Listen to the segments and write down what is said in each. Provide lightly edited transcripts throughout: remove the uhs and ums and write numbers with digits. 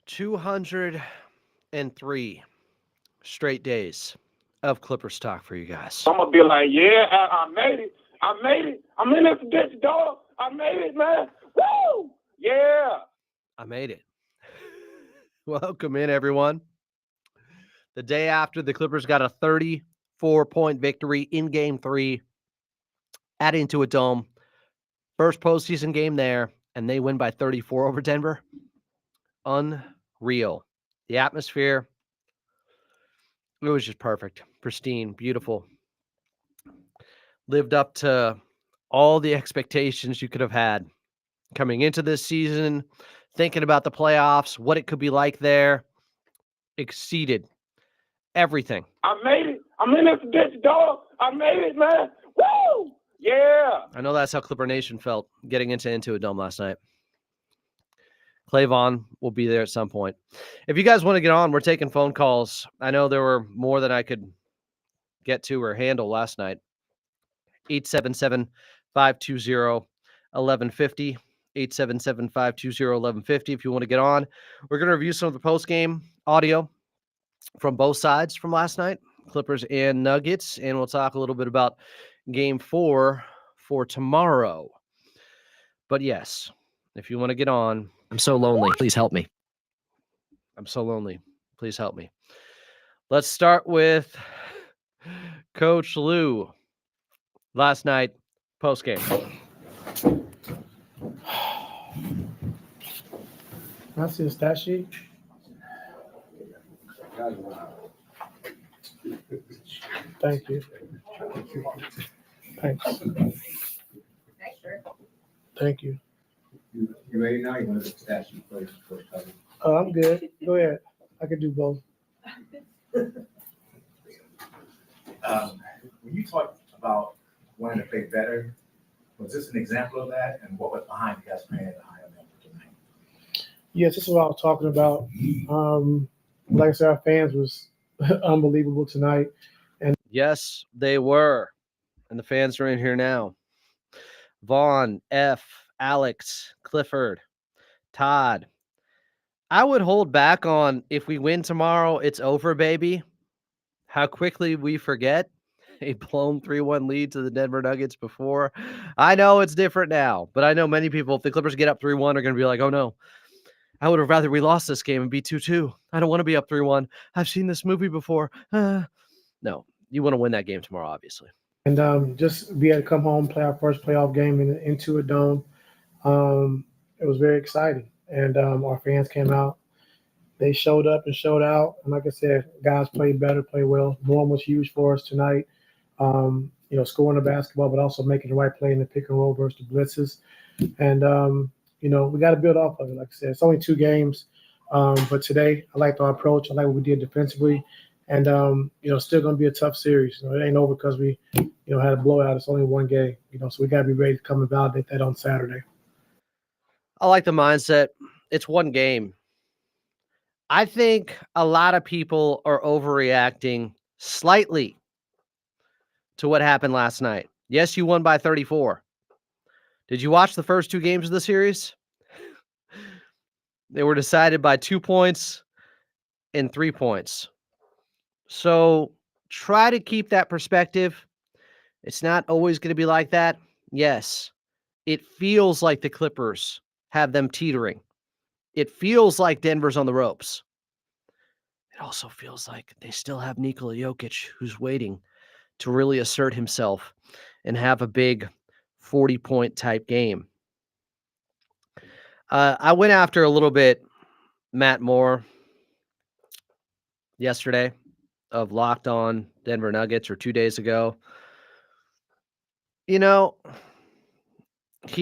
203 straight days of Clippers talk for you guys. I'm gonna be like, yeah, I made it. I made it. I'm in this bitch, dog. I made it, man. Woo! Yeah. I made it. Welcome in, everyone. The day after the Clippers got a 34-point victory in Game 3 at Intuit Dome. First postseason game there, and they win by 34 over Denver. Unreal. The atmosphere, it was just perfect, pristine, beautiful. Lived up to all the expectations you could have had coming into this season, thinking about the playoffs, what it could be like there. Exceeded everything. I made it. I'm in this bitch, dog. I made it, man. Woo! Yeah. I know that's how Clipper Nation felt getting into Intuit Dome last night. Clavon will be there at some point. If you guys want to get on, we're taking phone calls. I know there were more than I could get to or handle last night. 877-520-1150. 877-520-1150 if you want to get on. We're going to review some of the post-game audio from both sides from last night, Clippers and Nuggets, and we'll talk a little bit about Game 4 for tomorrow. But yes, if you want to get on. I'm so lonely. Please help me. I'm so lonely. Please help me. Let's start with Coach Lou. Last night, post-game. I see a stat sheet. Thank you. Thanks. Thank you. You ready now? You want to do the stat sheet first? I'm good. Go ahead. I can do both. When you talk about wanting to play better, was this an example of that? And what was behind you guys playing at a higher level tonight? Yes, this is what I was talking about. Like I said, our fans was unbelievable tonight. Yes, they were. And the fans are in here now. Vaughn, F, Alex, Clifford, Todd. I would hold back on if we win tomorrow, it's over, baby. How quickly we forget a blown 3-1 lead to the Denver Nuggets before. I know it's different now, but I know many people, if the Clippers get up 3-1, are going to be like, oh no, I would have rather we lost this game and be 2-2. I don't want to be up 3-1. I've seen this movie before. No, you want to win that game tomorrow, obviously. And just be able to come home, play our first playoff game into a dome. It was very exciting. And our fans came out. They showed up and showed out. And like I said, guys played better, played well. Norm was huge for us tonight. Scoring the basketball, but also making the right play in the pick and roll versus the blitzes. And, we got to build off of it. Like I said, it's only 2 games. But today, I liked our approach. I like what we did defensively. And, still going to be a tough series. It ain't over because we, had a blowout. It's only 1 game, so we got to be ready to come and validate that on Saturday. I like the mindset. It's 1 game. I think a lot of people are overreacting slightly to what happened last night. Yes, you won by 34. Did you watch the first 2 games of the series? They were decided by 2 points and 3 points. So try to keep that perspective. It's not always going to be like that. Yes, it feels like the Clippers have them teetering. It feels like Denver's on the ropes. It also feels like they still have Nikola Jokic, who's waiting to really assert himself and have a big 40-point type game. I went after a little bit Matt Moore yesterday of Locked On Denver Nuggets, or 2 days ago. He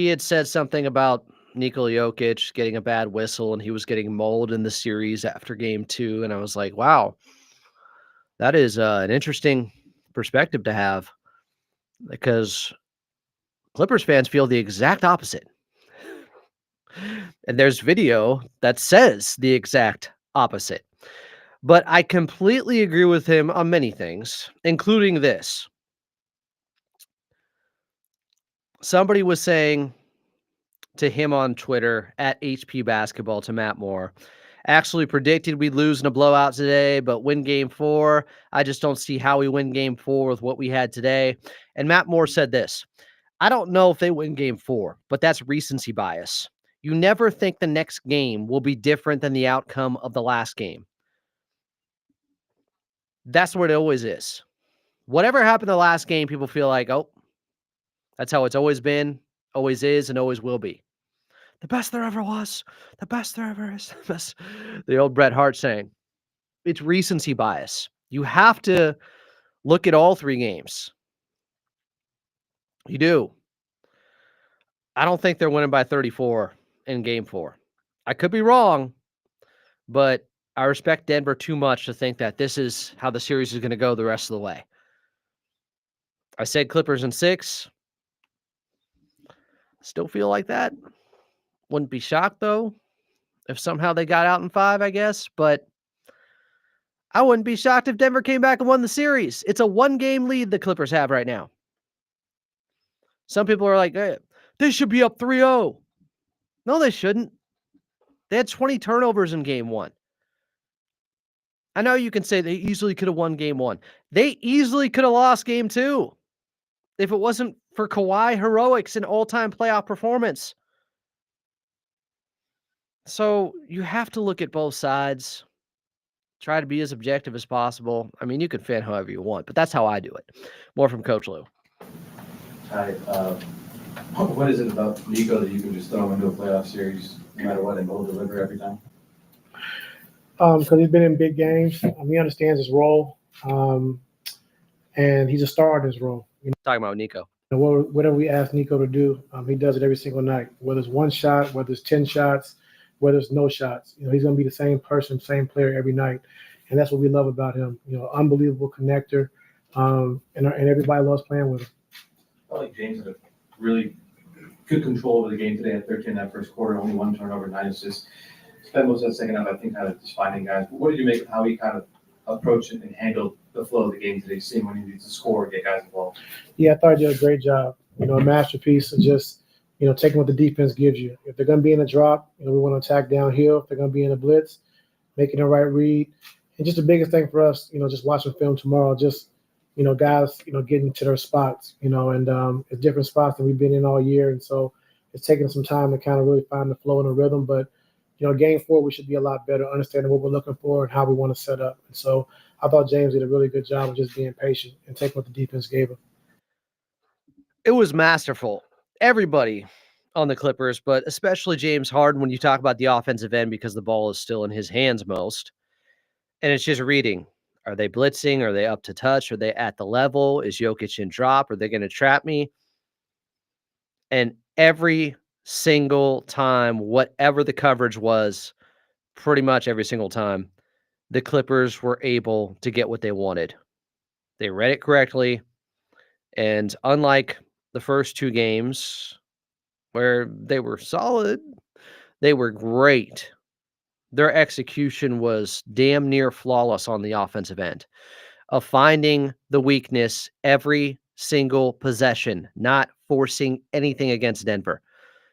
had said something about Nikola Jokic getting a bad whistle and he was getting mauled in the series after game 2. And I was like, wow, that is an interesting perspective to have, because Clippers fans feel the exact opposite. And there's video that says the exact opposite. But I completely agree with him on many things, including this. Somebody was saying to him on Twitter, at HP Basketball, to Matt Moore, actually predicted we'd lose in a blowout today, but win game 4. I just don't see how we win game 4 with what we had today. And Matt Moore said this: I don't know if they win game 4, but that's recency bias. You never think the next game will be different than the outcome of the last game. That's what it always is. Whatever happened the last game, people feel like, oh, that's how it's always been, always is, and always will be. The best there ever was, the best there ever is, the best. The old Bret Hart saying. It's recency bias. You have to look at all 3 games. You do. I don't think they're winning by 34 in game 4. I could be wrong, but I respect Denver too much to think that this is how the series is going to go the rest of the way. I said Clippers in 6. Still feel like that. Wouldn't be shocked, though, if somehow they got out in 5, I guess. But I wouldn't be shocked if Denver came back and won the series. It's a 1-game lead the Clippers have right now. Some people are like, hey, they should be up 3-0. No, they shouldn't. They had 20 turnovers in game 1. I know you can say they easily could have won game 1. They easily could have lost game 2 if it wasn't for Kawhi heroics and all-time playoff performance. So you have to look at both sides. Try to be as objective as possible. I mean, you can fan however you want, but that's how I do it. More from Coach Lou. Hi, what is it about Nico that you can just throw into a playoff series no matter what and he'll deliver every time? Because he's been in big games. He understands his role, and he's a star in his role. Talking about Nico. Whatever we ask Nico to do, he does it every single night. Whether it's 1 shot, whether it's 10 shots, whether it's no shots, he's going to be the same person, same player every night, and that's what we love about him. Unbelievable connector, and everybody loves playing with him. I felt like James had a really good control over the game today at 13 in that first quarter, only 1 turnover, 9 assists. Spent most of the second half, I think, kind of just finding guys. But what did you make of how he kind of approached and handled the flow of the game today, seeing when he needs to score, get guys involved? Yeah, I thought he did a great job. A masterpiece of just, taking what the defense gives you. If they're going to be in a drop, we want to attack downhill. If they're going to be in a blitz, making the right read. And just the biggest thing for us, just watching film tomorrow, just, guys, getting to their spots, and it's different spots that we've been in all year. And so it's taking some time to kind of really find the flow and the rhythm. But, game 4, we should be a lot better, understanding what we're looking for and how we want to set up. And so I thought James did a really good job of just being patient and taking what the defense gave him. It was masterful. Everybody on the Clippers, but especially James Harden when you talk about the offensive end because the ball is still in his hands most. And it's just reading. Are they blitzing? Are they up to touch? Are they at the level? Is Jokic in drop? Are they going to trap me? And every single time, whatever the coverage was, pretty much every single time, the Clippers were able to get what they wanted. They read it correctly. And unlike the first 2 games where they were solid, they were great. Their execution was damn near flawless on the offensive end of finding the weakness every single possession, not forcing anything against Denver.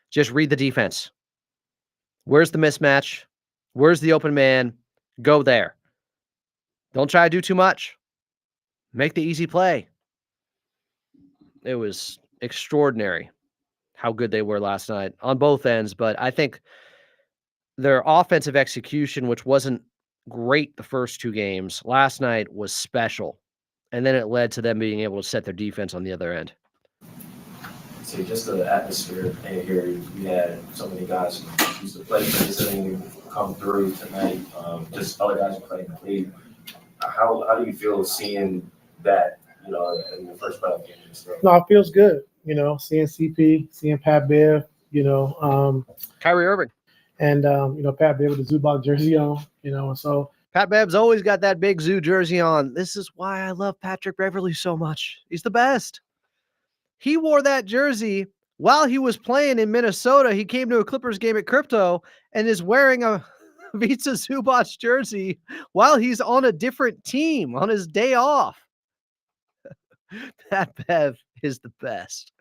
Just read the defense. Where's the mismatch? Where's the open man? Go there. Don't try to do too much. Make the easy play. It was extraordinary how good they were last night on both ends, but I think their offensive execution, which wasn't great the first 2 games, last night was special. And then it led to them being able to set their defense on the other end. See, just the atmosphere in here, we had so many guys who used to play for this team come through tonight. Just other guys who played in the league. How do you feel seeing that, in the first playoff game? No, it feels good, seeing CP, seeing Pat Bev, Kyrie Irving. And, Pat Bev with the Zubac jersey on, and so. Pat Bev's always got that big Zoo jersey on. This is why I love Patrick Beverley so much. He's the best. He wore that jersey while he was playing in Minnesota. He came to a Clippers game at Crypto and is wearing a Vitsa Zubac jersey while he's on a different team on his day off. Pat Bev is the best.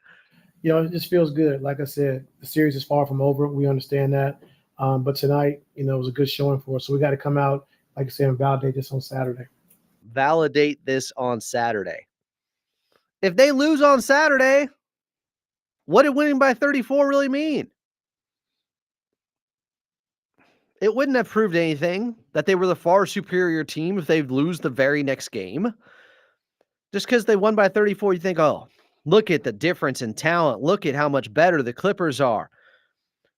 It just feels good. Like I said, the series is far from over. We understand that. But tonight, it was a good showing for us. So we got to come out, like I said, and validate this on Saturday. Validate this on Saturday. If they lose on Saturday, what did winning by 34 really mean? It wouldn't have proved anything that they were the far superior team if they lose the very next game. Just because they won by 34, you think, oh, look at the difference in talent. Look at how much better the Clippers are.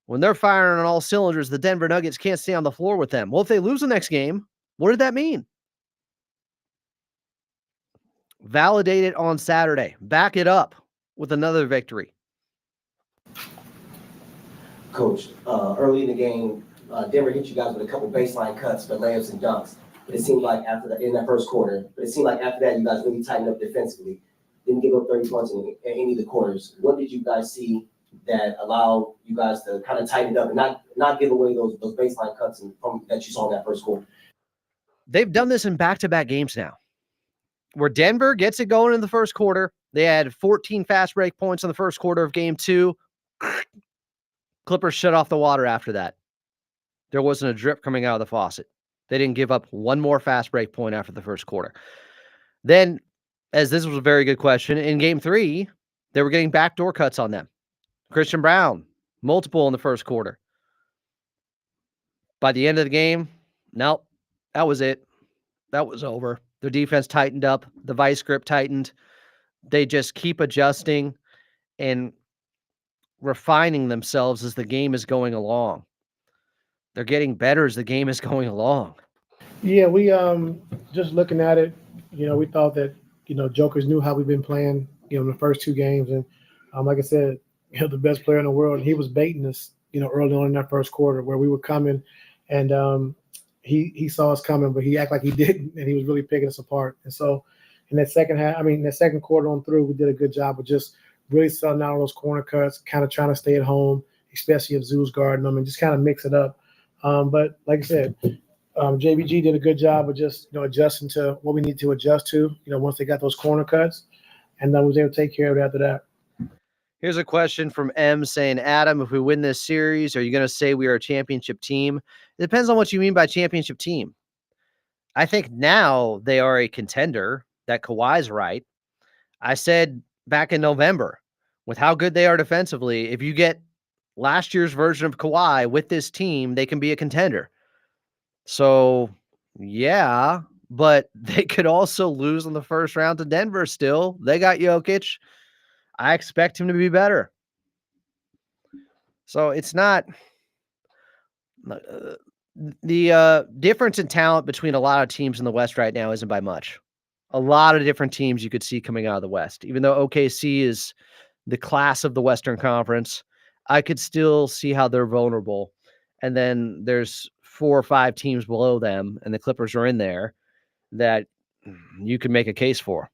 When they're firing on all cylinders, the Denver Nuggets can't stay on the floor with them. Well, if they lose the next game, what did that mean? Validate it on Saturday. Back it up with another victory. Coach, early in the game, Denver hit you guys with a couple baseline cuts for layups and dunks. But it seemed like in that first quarter, after that, you guys really tightened up defensively. Didn't give up 30 points in any of the quarters. What did you guys see that allowed you guys to kind of tighten it up and not give away those baseline cuts that you saw in that first quarter? They've done this in back-to-back games now, where Denver gets it going in the first quarter. They had 14 fast break points in the first quarter of game 2. Clippers shut off the water after that. There wasn't a drip coming out of the faucet. They didn't give up one more fast break point after the first quarter. Then, as this was a very good question, in game 3, they were getting backdoor cuts on them. Christian Brown, multiple in the first quarter. By the end of the game, nope, that was it. That was over. Their defense tightened up. The vice grip tightened. They just keep adjusting and refining themselves as the game is going along. They're getting better as the game is going along. Yeah, we just looking at it, we thought that, Jokers knew how we've been playing, in the first 2 games. And like I said, the best player in the world, and he was baiting us, early on in that first quarter where we were coming, and he saw us coming, but he acted like he didn't, and he was really picking us apart. And so in that second quarter on through, we did a good job of just really selling out all those corner cuts, kind of trying to stay at home, especially if Zoo's guarding them, and just kind of mix it up. But like I said, JBG did a good job of just adjusting to what we need to adjust to, once they got those corner cuts, and then was able to take care of it after that. Here's a question from M saying, Adam, if we win this series, are you going to say we are a championship team? It depends on what you mean by championship team. I think now they are a contender. That Kawhi's right. I said back in November, with how good they are defensively, if you get last year's version of Kawhi with this team, they can be a contender. So, yeah, but they could also lose in the first round to Denver still. They got Jokic. I expect him to be better. So it's not the difference in talent between a lot of teams in the West right now isn't by much. A lot of different teams you could see coming out of the West. Even though OKC is the class of the Western Conference, I could still see how they're vulnerable. And then there's 4 or 5 teams below them, and the Clippers are in there, that you can make a case for.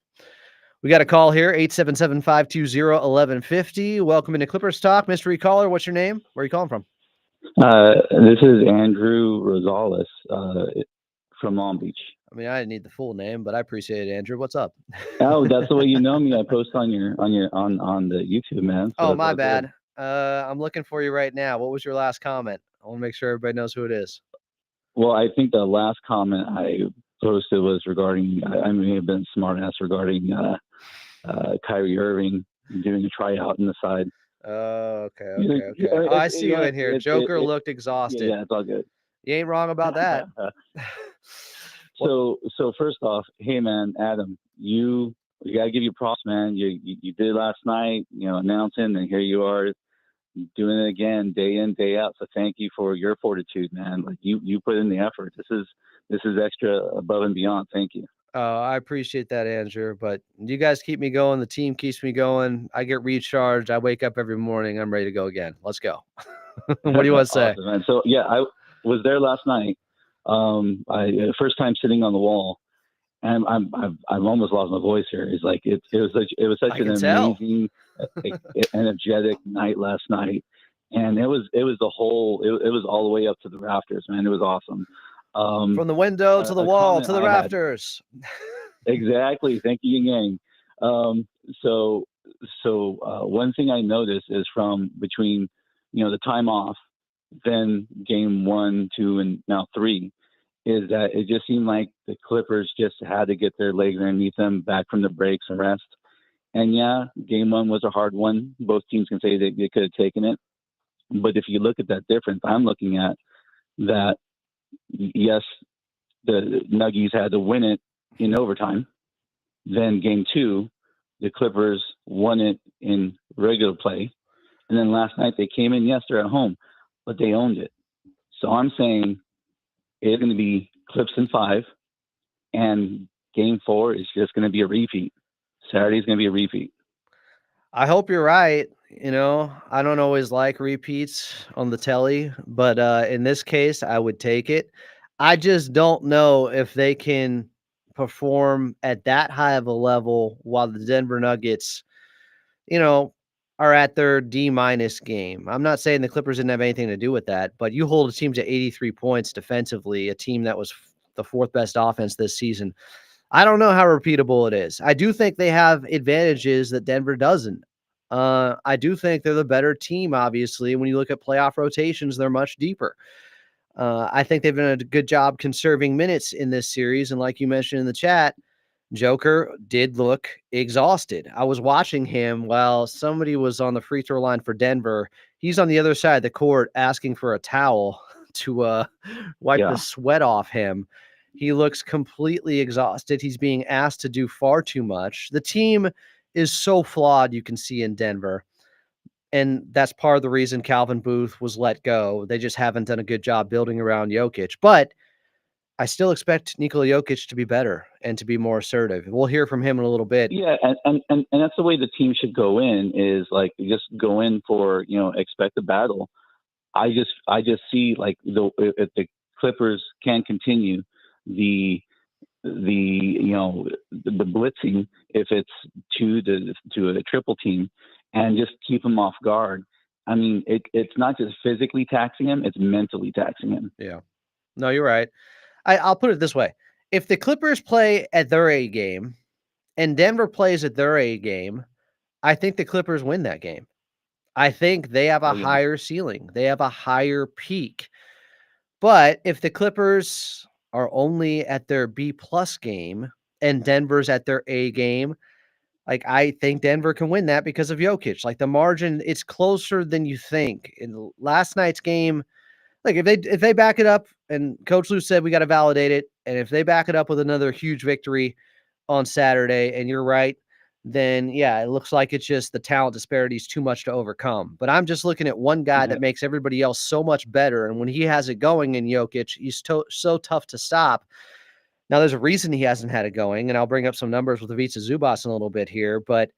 We got a call here, 877-520-1150. Welcome into Clippers Talk. Mystery caller, what's your name? Where are you calling from? This is Andrew Rosales from Long Beach. I mean, I didn't need the full name, but I appreciate it, Andrew. What's up? Oh, that's the way you know me. I post on the YouTube, man. So my bad. I'm looking for you right now. What was your last comment? I want to make sure everybody knows who it is. Well, I think the last comment I posted was regarding, I may have been smart ass regarding Kyrie Irving doing a tryout in the side. Okay. Oh, I see you in here. Joker looked exhausted. Yeah, it's all good. You ain't wrong about that. So first off, hey man, Adam, you gotta give you props, man. You did last night, announcing, and here you are doing it again, day in, day out. So thank you for your fortitude, man. Like you put in the effort. This is extra above and beyond. Thank you. I appreciate that, Andrew. But you guys keep me going. The team keeps me going. I get recharged. I wake up every morning. I'm ready to go again. Let's go. What do you want to say? Awesome, man. So yeah, I was there last night. First time sitting on the wall, and I've almost lost my voice here. It's like it was such an amazing, energetic night last night, and it was all the way up to the rafters, man. It was awesome. From the window to the wall to the rafters. Exactly. Thank you, gang. So one thing I noticed is from between the time off than game 1, 2, and now 3 is that it just seemed like the Clippers just had to get their legs underneath them back from the breaks and rest. And yeah, game 1 was a hard one. Both teams can say they could have taken it. But if you look at that difference, I'm looking at that, yes, the Nuggies had to win it in overtime. Then game 2, the Clippers won it in regular play. And then last night they came in, yes, they're at home, but they owned it. So I'm saying it's going to be Clips in 5, and game 4 is just going to be a repeat. Saturday's going to be a repeat. I hope you're right. You know, I don't always like repeats on the telly, but in this case, I would take it. I just don't know if they can perform at that high of a level while the Denver Nuggets, you know, are at their D- game. I'm not saying the Clippers didn't have anything to do with that, but you hold a team to 83 points defensively, a team that was the 4th best offense this season. I don't know how repeatable it is. I do think they have advantages that Denver doesn't. I do think they're the better team, obviously. When you look at playoff rotations, they're much deeper. I think they've done a good job conserving minutes in this series. And like you mentioned in the chat, Joker did look exhausted. I was watching him while somebody was on the free throw line for Denver. He's on the other side of the court asking for a towel to wipe the sweat off him. He looks completely exhausted. He's being asked to do far too much. The team is so flawed, you can see in Denver. And that's part of the reason Calvin Booth was let go. They just haven't done a good job building around Jokic. But I still expect Nikola Jokic to be better and to be more assertive. We'll hear from him in a little bit. Yeah, and that's the way the team should go in, is like just go in for, expect the battle. I just see like if the Clippers can continue the blitzing, if it's to a triple team, and just keep him off guard. I mean, it's not just physically taxing him, it's mentally taxing him. Yeah. No, you're right. I'll put it this way. If the Clippers play at their A game and Denver plays at their A game, I think the Clippers win that game. I think they have a higher ceiling. They have a higher peak. But if the Clippers are only at their B+ game and Denver's at their A game, like, I think Denver can win that because of Jokic. Like, the margin, it's closer than you think. In last night's game, like, if they back it up, and Coach Lou said we got to validate it, and if they back it up with another huge victory on Saturday, and you're right, then yeah, it looks like it's just the talent disparity is too much to overcome. But I'm just looking at one guy that makes everybody else so much better, and when he has it going in Jokic, he's so tough to stop. Now, there's a reason he hasn't had it going, and I'll bring up some numbers with Ivica Zubac in a little bit here, but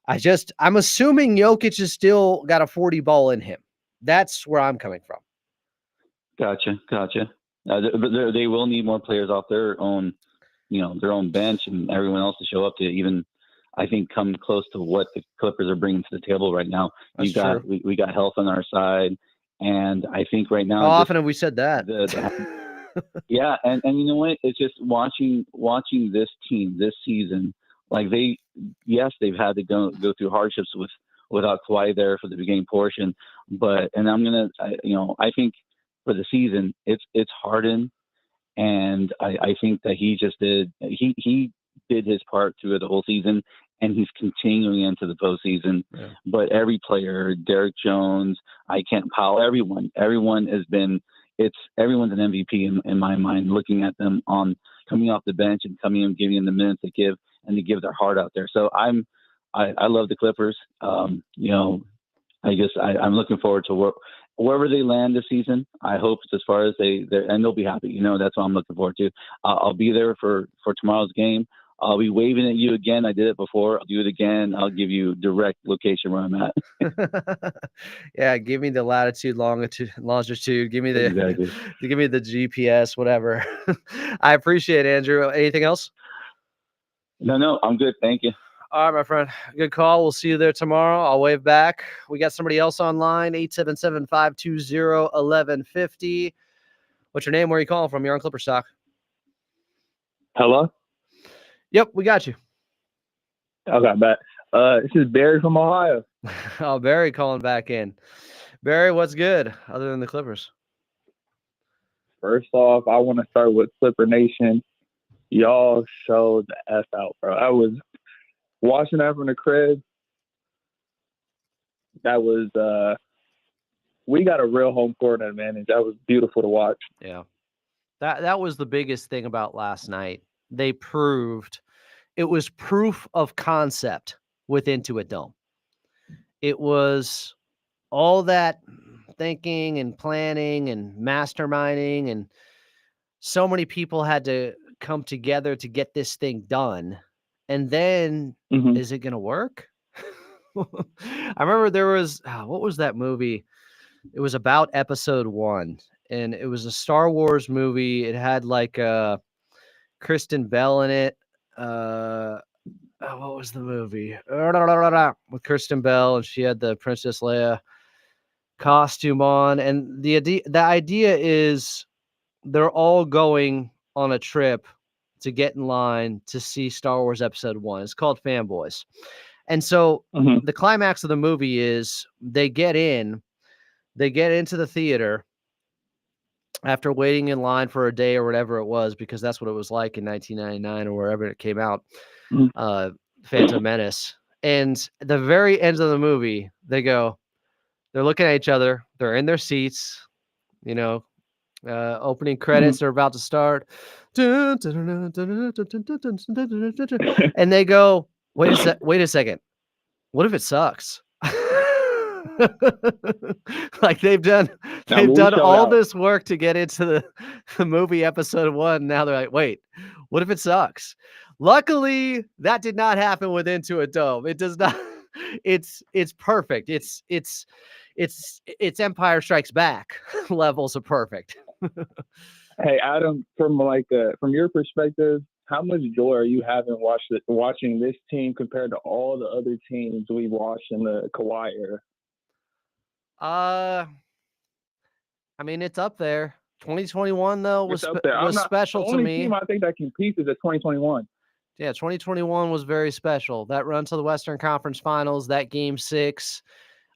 I'm assuming Jokic has still got a 40 ball in him. That's where I'm coming from. Gotcha. They will need more players off their own, their own bench, and everyone else to show up to even, I think, come close to what the Clippers are bringing to the table right now. We got health on our side, and I think right now. How often have we said that? Yeah, and you know what? It's just watching this team this season. Like they've had to go through hardships without Kawhi there for the beginning portion, I think for the season it's Harden, and I think that he did his part through the whole season, and he's continuing into the postseason. Yeah. But every player, Derek Jones, Powell, everyone has been. Everyone's an MVP in my mind, looking at them coming off the bench and coming and giving them the minutes to give their heart out there. So I love the Clippers. I'm looking forward to wherever they land this season. I hope it's as far as and they'll be happy. That's what I'm looking forward to. I'll be there for tomorrow's game. I'll be waving at you again. I did it before. I'll do it again. I'll give you direct location where I'm at. Yeah, give me the latitude, longitude. Give me the give me the GPS, whatever. I appreciate it, Andrew. Anything else? No, I'm good. Thank you. All right, my friend. Good call. We'll see you there tomorrow. I'll wave back. We got somebody else online, 877-520-1150. What's your name? Where are you calling from? You're on Clipper Stock. Hello? Yep, we got you. Okay, bet. This is Barry from Ohio. Oh, Barry calling back in. Barry, what's good other than the Clippers? First off, I want to start with Clipper Nation. Y'all showed the F out, bro. I was watching that from the crib. That was we got a real home court advantage. That was beautiful to watch. Yeah. That was the biggest thing about last night. They proved it was proof of concept with Intuit Dome. It was all that thinking and planning and masterminding, and so many people had to come together to get this thing done. And then is it going to work? I remember there was, what was that movie? It was about episode 1, and it was a Star Wars movie. It had like Kristen Bell in it. What was the movie? With Kristen Bell, and she had the Princess Leia costume on. And the idea is they're all going on a trip to get in line to see Star Wars Episode 1. It's called Fanboys. And so the climax of the movie is they get into the theater after waiting in line for a day or whatever it was, because that's what it was like in 1999 or wherever it came out, Phantom Menace. And the very end of the movie, they're looking at each other. They're in their seats, opening credits are about to start. And they go, wait a second. What if it sucks? Like they've done all this work to get into the movie Episode 1. Now they're like, wait, what if it sucks? Luckily, that did not happen with Intuit Dome. It does not. It's perfect. It's Empire Strikes Back levels of perfect. Hey, Adam, from your perspective, how much joy are you having watching this team compared to all the other teams we watched in the Kawhi era? I mean, it's up there. 2021 though was special to me. The only team I think that competes is at 2021. Yeah, 2021 was very special. That run to the Western Conference Finals, that Game 6.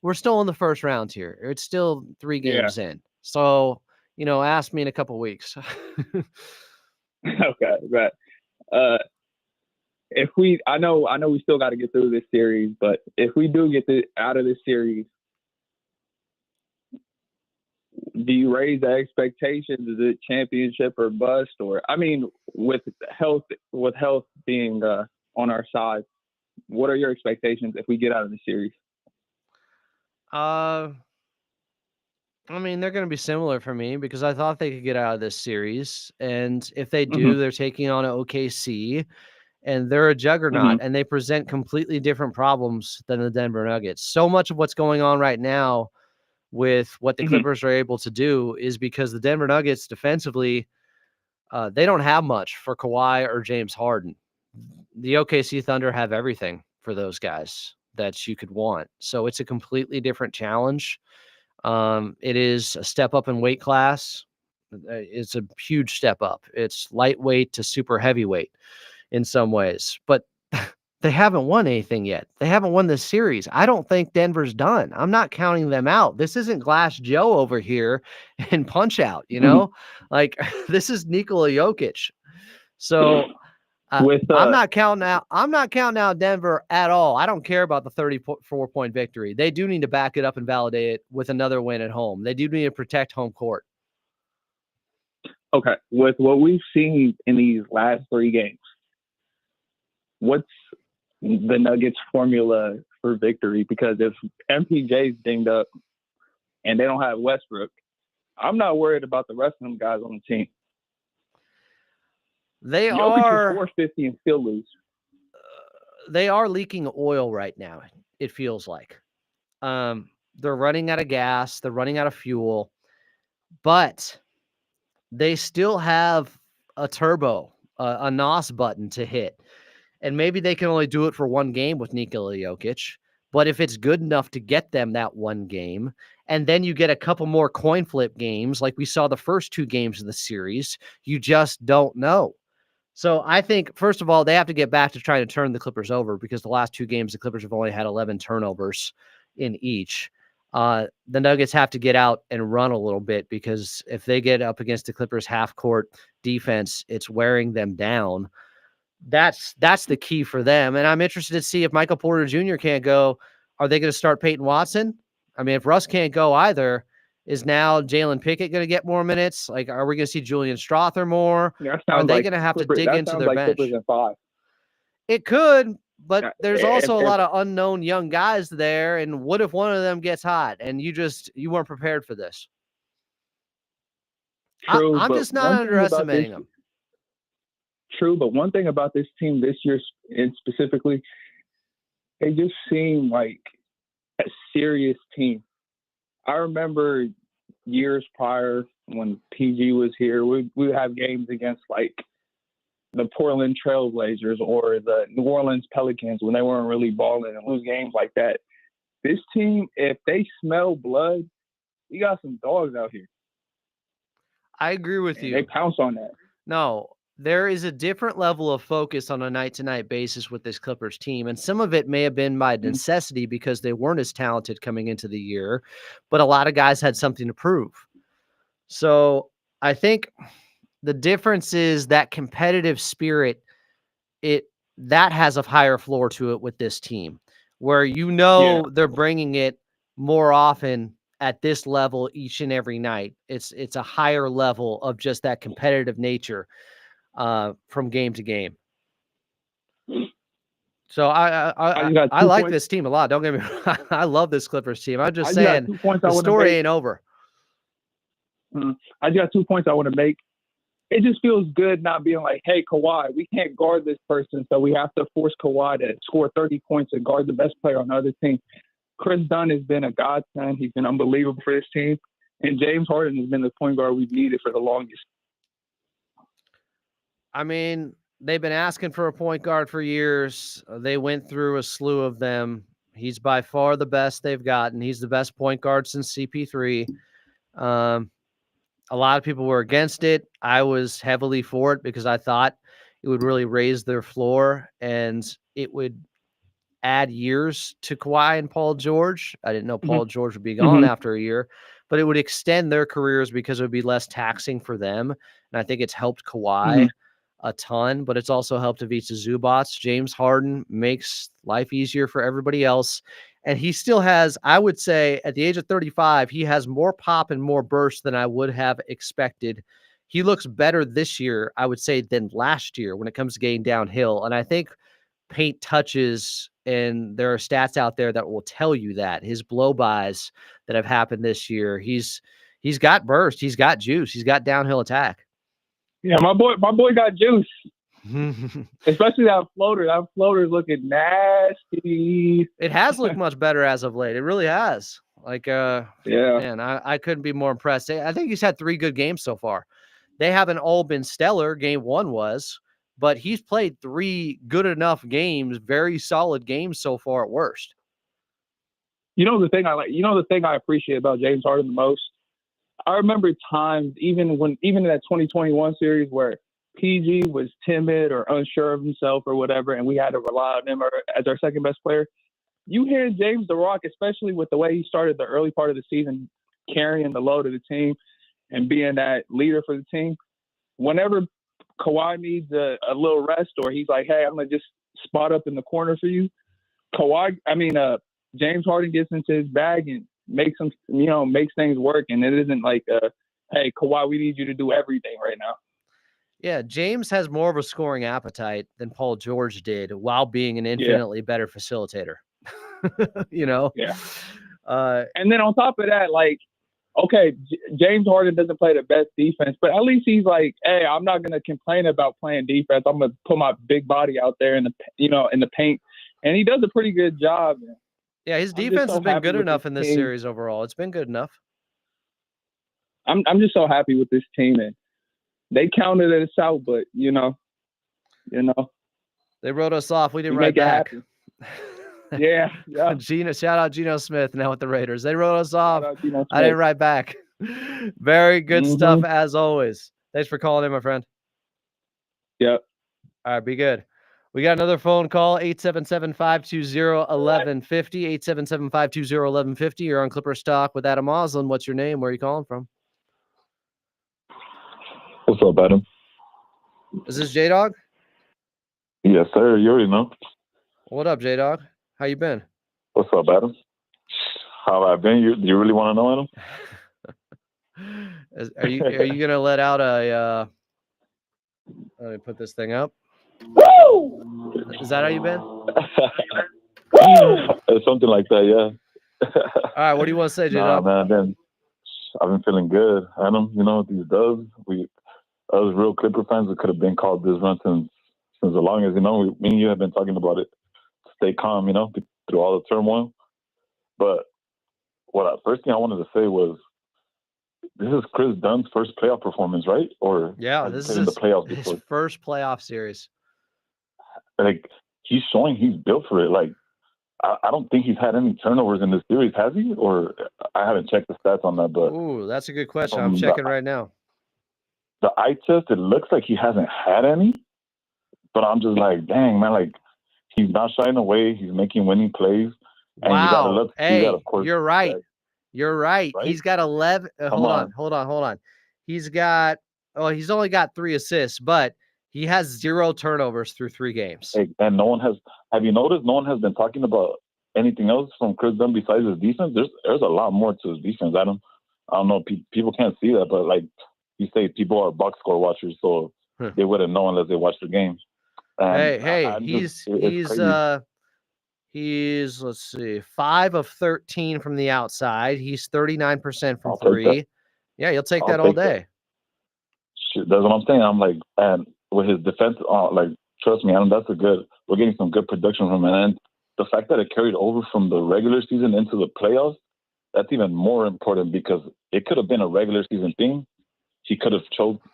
We're still in the first round here. It's still 3 games in. So, ask me in a couple weeks. Okay, but I know we still got to get through this series, but if we do get out of this series, do you raise the expectations? Is it championship or bust? Or with health being on our side, what are your expectations if we get out of the series? They're going to be similar for me because I thought they could get out of this series, and if they do, they're taking on an OKC, and they're a juggernaut, and they present completely different problems than the Denver Nuggets. So much of what's going on right now with what the Clippers are able to do is because the Denver Nuggets defensively, they don't have much for Kawhi or James Harden. The OKC Thunder have everything for those guys that you could want. So it's a completely different challenge. It is a step up in weight class. It's a huge step up. It's lightweight to super heavyweight in some ways, but they haven't won anything yet. They haven't won this series. I don't think Denver's done. I'm not counting them out. This isn't Glass Joe over here and Punch Out, like this is Nikola Jokic. So I'm not counting out Denver at all. I don't care about the 34-point victory. They do need to back it up and validate it with another win at home. They do need to protect home court. Okay. With what we've seen in these last 3 games, what's the Nuggets formula for victory? Because if MPJ's dinged up and they don't have Westbrook, I'm not worried about the rest of them guys on the team. They Jokic are 450 and still lose. They are leaking oil right now. It feels like they're running out of gas. They're running out of fuel, but they still have a turbo, a NOS button to hit. And maybe they can only do it for 1 game with Nikola Jokic. But if it's good enough to get them that 1 game, and then you get a couple more coin flip games like we saw the first 2 games of the series, you just don't know. So I think, first of all, they have to get back to trying to turn the Clippers over because the last 2 games, the Clippers have only had 11 turnovers in each. The Nuggets have to get out and run a little bit, because if they get up against the Clippers half court defense, it's wearing them down. That's the key for them. And I'm interested to see if Michael Porter Jr. can't go. Are they going to start Peyton Watson? I mean, if Russ can't go either, is now Jalen Pickett going to get more minutes? Like, are we going to see Julian Strother more? Are they going to have to dig into their bench? Clippers in 5. It could, but there's also a if- lot of unknown young guys there. And what if one of them gets hot and you weren't prepared for this? True, I'm but just not one thing underestimating them. True, but one thing about this team this year, and specifically, they just seem like a serious team. I remember years prior when PG was here, we would have games against like the Portland Trailblazers or the New Orleans Pelicans when they weren't really balling, and lose games like that. This team, if they smell blood, you got some dogs out here. I agree with you. They pounce on that. No, there is a different level of focus on a night-to-night basis with this Clippers team, and some of it may have been by necessity because they weren't as talented coming into the year, but a lot of guys had something to prove. So I think the difference is that competitive spirit, that has a higher floor to it with this team, where they're bringing it more often at this level each and every night. It's a higher level of just that competitive nature from game to game. So I like this team a lot. Don't get me wrong. I love this Clippers team. I'm just saying the story ain't over. I just got 2 points I want to make. It just feels good not being like, hey, Kawhi, we can't guard this person, so we have to force Kawhi to score 30 points and guard the best player on the other team. Chris Dunn has been a godsend. He's been unbelievable for this team. And James Harden has been the point guard we've needed for the longest. I mean, they've been asking for a point guard for years. They went through a slew of them. He's by far the best they've gotten. He's the best point guard since CP3. A lot of people were against it. I was heavily for it because I thought it would really raise their floor and it would add years to Kawhi and Paul George. I didn't know Paul George would be gone after a year, but it would extend their careers because it would be less taxing for them. And I think it's helped Kawhi a ton, but it's also helped Ivica Zubac. James Harden makes life easier for everybody else. And he still has, I would say, at the age of 35, he has more pop and more burst than I would have expected. He looks better this year, I would say, than last year when it comes to getting downhill. And I think paint touches, and there are stats out there that will tell you that his blow-bys that have happened this year, he's got burst, he's got juice, he's got downhill attack. Yeah, my boy got juice. Especially that floater. That floater is looking nasty. It has looked much better as of late. It really has. Like, man, I couldn't be more impressed. I think he's had 3 good games so far. They haven't all been stellar. Game 1 was, but he's played 3 good enough games, very solid games so far at worst. You know the thing I appreciate about James Harden the most? I remember times, even in that 2021 series where PG was timid or unsure of himself or whatever, and we had to rely on him as our second best player. You hear James the Rock, especially with the way he started the early part of the season, carrying the load of the team and being that leader for the team. Whenever Kawhi needs a little rest, or he's like, hey, I'm going to just spot up in the corner for you, James Harden gets into his bag and makes things work. And it isn't like, hey, Kawhi, we need you to do everything right now. Yeah, James has more of a scoring appetite than Paul George did while being an infinitely better facilitator. Yeah. And then on top of that, like, okay, James Harden doesn't play the best defense, but at least he's like, hey, I'm not going to complain about playing defense. I'm going to put my big body out there in the paint. And he does a pretty good job. Yeah, his defense has been good enough in this series overall. It's been good enough. I'm just so happy with this team. And they counted us out, but they wrote us off. We didn't write back. Yeah. Shout out Geno Smith now with the Raiders. They wrote us off. I didn't write back. Very good stuff as always. Thanks for calling in, my friend. Yep. All right, be good. We got another phone call, 877-520-1150, 877-520-1150. You're on Clippers Talk with Adam Oslin. What's your name? Where are you calling from? What's up, Adam? Is this J-Dog? Yes, sir. You already know. What up, J-Dog? How you been? What's up, Adam? How have I been? You really want to know, Adam? Are you gonna let out a let me put this thing up? Woo! Is that how you been? Something like that, yeah. All right, what do you want to say, Nah, J-Dog? man, then I've been feeling good, Adam. You know, these dubs, us real Clipper fans, we could have been called this run since as long as, you know, me and you have been talking about it. Stay calm, you know, through all the turmoil. But first thing I wanted to say was, this is Chris Dunn's first playoff performance, right? Or Yeah, has this he is played in the playoffs his before? first playoff series. Like, he's showing he's built for it. Like, I don't think he's had any turnovers in this series, has he? Or I haven't checked the stats on that, but Ooh, that's a good question. I'm checking right now. The eye test, it looks like he hasn't had any, but I'm just like, dang, man, like, he's not shying away. He's making winning plays. And you gotta Wow. love to see Hey, that, of course. you're right. Right? You're right. Right? He's got 11. Come on. Hold on. He's got, he's only got 3 assists, but he has 0 turnovers through 3 games. Hey, and have you noticed no one has been talking about anything else from Chris Dunn besides his defense? There's a lot more to his defense, Adam. I don't know, people can't see that, but like you say, people are box score watchers, so they wouldn't know unless they watch the game. And he's let's see, 5 of 13 from the outside. He's 39% from I'll take 3. that. Yeah, you'll take I'll that all take that. day. Shit, that's what I'm saying. I'm like, and with his defense, like, trust me, Adam, we're getting some good production from him. And the fact that it carried over from the regular season into the playoffs, that's even more important because it could have been a regular season thing. He could have choked,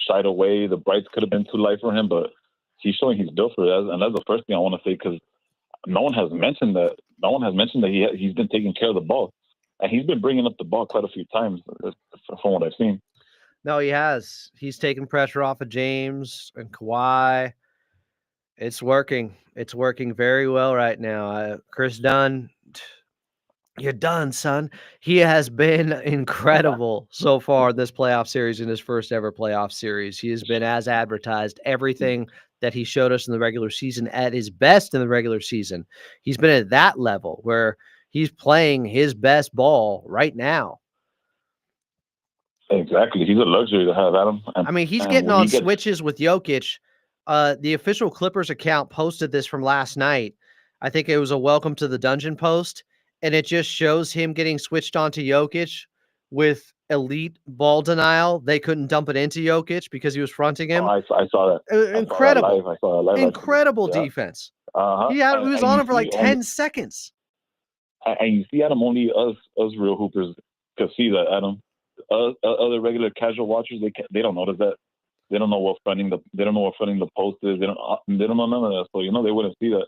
shied away. The brights could have been too light for him, but he's showing he's built for it. And that's the first thing I want to say because no one has mentioned that. No one has mentioned that he's been taking care of the ball, and he's been bringing up the ball quite a few times from what I've seen. No, he has. He's taking pressure off of James and Kawhi. It's working. It's working very well right now. Chris Dunn, you're done, son. He has been incredible so far in this playoff series, in his first ever playoff series. He has been as advertised. Everything that he showed us in the regular season at his best in the regular season. He's been at that level where he's playing his best ball right now. Exactly. He's a luxury to have, Adam. I mean, he's getting on switches with Jokic. The official Clippers account posted this from last night. I think it was a welcome to the dungeon post, and it just shows him getting switched onto Jokic with elite ball denial. They couldn't dump it into Jokic because he was fronting him. I saw that. Incredible. I saw that live. Incredible defense. Uh-huh. He was on him for like 10 seconds. And you see, Adam, only us real hoopers could see that, Adam. Other regular casual watchers, they don't notice that. They don't know what fronting the post is. They don't know none of that. So they wouldn't see that.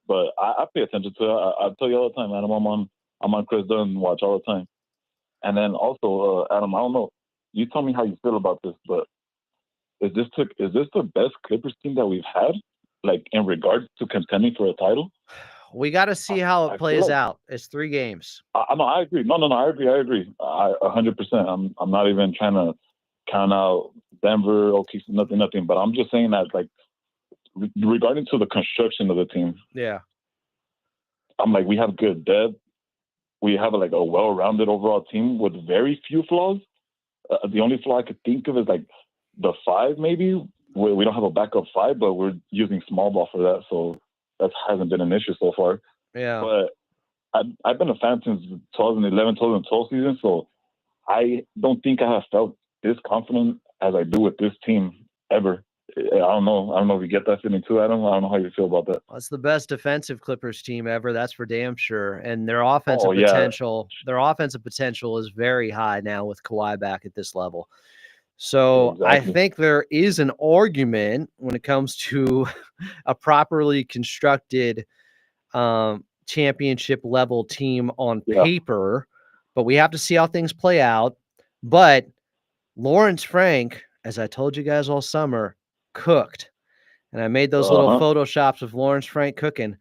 But I pay attention to it. I tell you all the time, Adam. I'm on Chris Dunn watch all the time. And then also, Adam, I don't know. You tell me how you feel about this, but is this the best Clippers team that we've had, like in regards to contending for a title? We got to see how it plays out. It's 3 games. I agree. No, I agree. 100%. I'm not even trying to count out Denver, OKC, nothing. But I'm just saying that, like, regarding to the construction of the team. Yeah. I'm like, we have good depth. We have like a well-rounded overall team with very few flaws. The only flaw I could think of is like the 5, maybe. We don't have a backup 5, but we're using small ball for that, so that hasn't been an issue so far. Yeah. But I've been a fan since 2011, 2012 season, so I don't think I have felt this confident as I do with this team ever. I don't know if you get that feeling too, Adam. I don't know how you feel about that. Well, it's the best defensive Clippers team ever. That's for damn sure. And their offensive potential is very high now with Kawhi back at this level. So exactly. I think there is an argument when it comes to a properly constructed championship level team on paper, but we have to see how things play out. But Lawrence Frank, as I told you guys all summer, cooked. and I made those little Photoshops of Lawrence Frank cooking.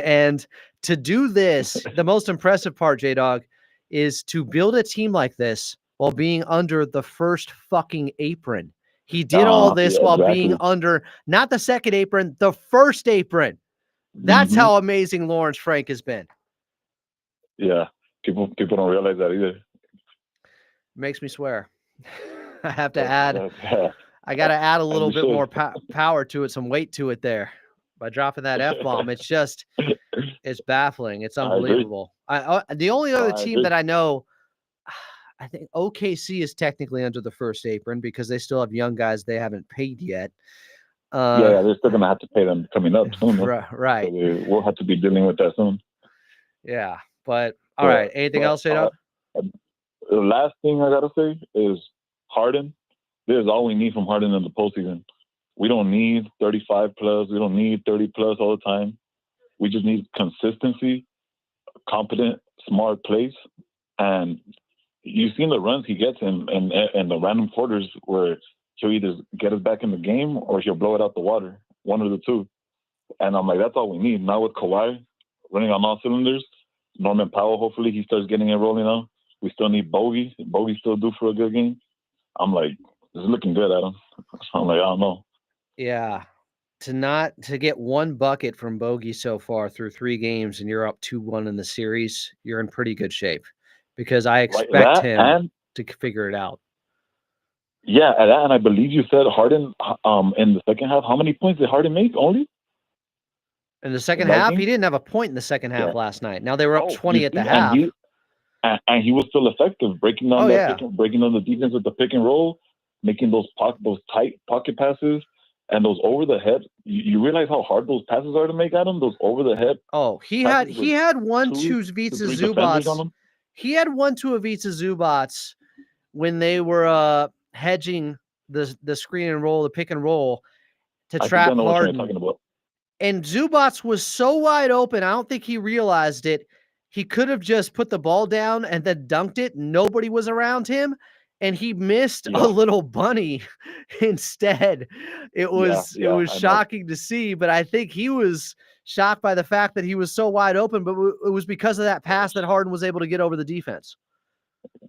And to do this, the most impressive part, J-Dog, is to build a team like this while being under the first fucking apron. He did all this while being under not the second apron, the first apron. That's how amazing Lawrence Frank has been. Yeah, people don't realize that either. Makes me swear. I have to add. I got to add a little bit more power to it, some weight to it there. By dropping that F-bomb, it's just, it's baffling. It's unbelievable. The only other team that I know, I think OKC is technically under the first apron because they still have young guys they haven't paid yet. Yeah, they're still gonna have to pay them coming up soon. Right. So we'll have to be dealing with that soon. Yeah, but all right. Anything else, J-Dog? The last thing I gotta say is Harden. This is all we need from Harden in the postseason. We don't need 35 plus. We don't need 30 plus all the time. We just need consistency, competent, smart plays. And you've seen the runs he gets in the random quarters where he'll either get us back in the game or he'll blow it out the water, one of the two. And I'm like, that's all we need. Now with Kawhi running on all cylinders, Norman Powell, hopefully he starts getting it rolling now. We still need Bogey. Bogey's still due for a good game. I'm like, this is looking good, Adam. I'm like, I don't know. Yeah. To get one bucket from Bogey so far through 3 games and you're up 2-1 in the series, you're in pretty good shape because I expect him to figure it out. Yeah, and I believe you said Harden in the second half. How many points did Harden make only? In the second half? He didn't have a point in the second half last night. Now they were up 20 at the half. And he was still effective, breaking down breaking down the defense with the pick and roll, making those tight pocket passes. And those over the head, you realize how hard those passes are to make, Adam? Those over the head. Oh, he had 1-2 Ivica Zubats. He had 1-2 Ivica Zubats when they were hedging the screen and roll, the pick and roll to trap Harden. And Zubats was so wide open, I don't think he realized it. He could have just put the ball down and then dunked it. Nobody was around him. And he missed a little bunny instead. It was shocking to see, but I think he was shocked by the fact that he was so wide open, but it was because of that pass that Harden was able to get over the defense.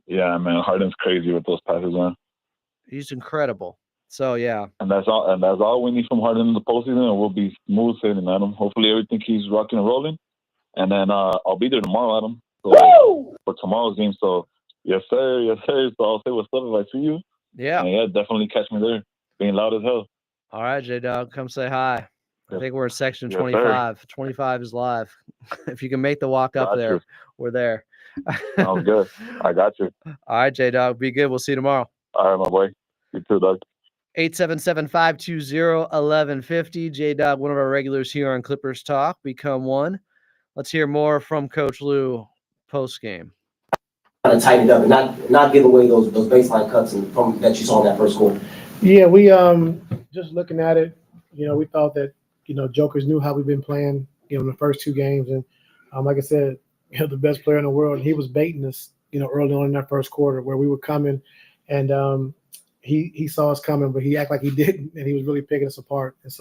Yeah, man, Harden's crazy with those passes, man. He's incredible. So yeah. And that's all we need from Harden in the postseason, and we'll be smooth sailing, Adam. Hopefully everything keeps rocking and rolling. And then I'll be there tomorrow, Adam. For tomorrow's game. So yes, sir. So I'll say what's up if I see you. Yeah. And yeah, definitely catch me there. Being loud as hell. All right, J-Dog, come say hi. I think we're in section 25. Sir. 25 is live. If you can make the walk up there, we're there. Sounds good. I got you. All right, J-Dog, be good. We'll see you tomorrow. All right, my boy. You too, Doug. 877-520-1150. J-Dog, one of our regulars here on Clippers Talk. Become one. Let's hear more from Coach Lou post-game. Kind of tighten it up and not give away those baseline cuts that you saw in that first quarter. Yeah, we just looking at it, we thought that Jokers knew how we've been playing, in the first 2 games, and like I said, the best player in the world, he was baiting us, early on in that first quarter where we were coming, and he saw us coming, but he acted like he didn't, and he was really picking us apart, and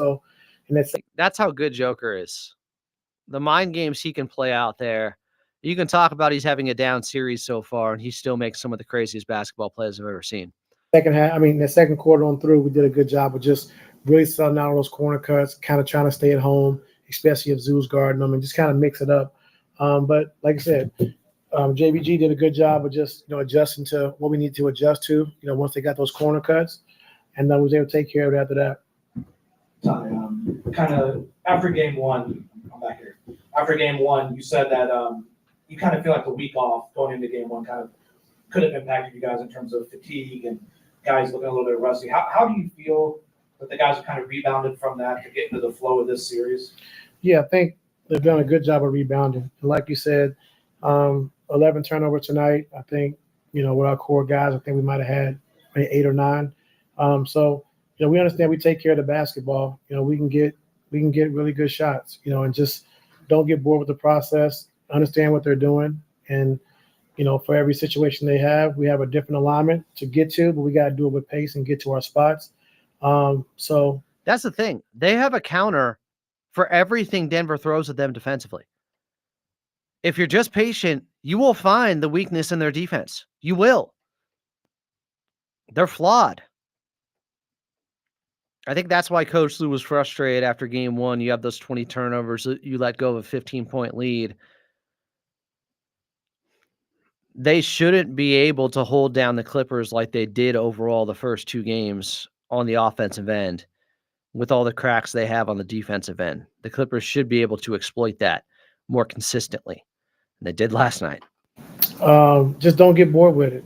that's how good Joker is. The mind games he can play out there. You can talk about he's having a down series so far, and he still makes some of the craziest basketball plays I've ever seen. The second quarter on through, we did a good job of just really selling out those corner cuts, kind of trying to stay at home, especially if Zoo's guarding them, and just kind of mix it up. But like I said, JBG did a good job of just adjusting to what we need to adjust to. Once they got those corner cuts, and then we was able to take care of it after that. Kind of after game one, I'm back here. After game one, you said that you kind of feel like the week off going into game one kind of could have impacted you guys in terms of fatigue and guys looking a little bit rusty. How do you feel that the guys have kind of rebounded from that to get into the flow of this series? Yeah, I think they've done a good job of rebounding. And like you said, 11 turnovers tonight. I think, with our core guys, I think we might have had maybe 8 or 9. So, we understand we take care of the basketball. We can get really good shots, and just don't get bored with the process, understand what they're doing. And, for every situation they have, we have a different alignment to get to, but we got to do it with pace and get to our spots. So, That's the thing. They have a counter for everything Denver throws at them defensively. If you're just patient, you will find the weakness in their defense. You will. They're flawed. I think that's why Coach Lue was frustrated after game one. You have those 20 turnovers. You let go of a 15-point lead. They shouldn't be able to hold down the Clippers like they did overall the first two games on the offensive end with all the cracks they have on the defensive end. The Clippers should be able to exploit that more consistently. And they did last night. Just don't get bored with it.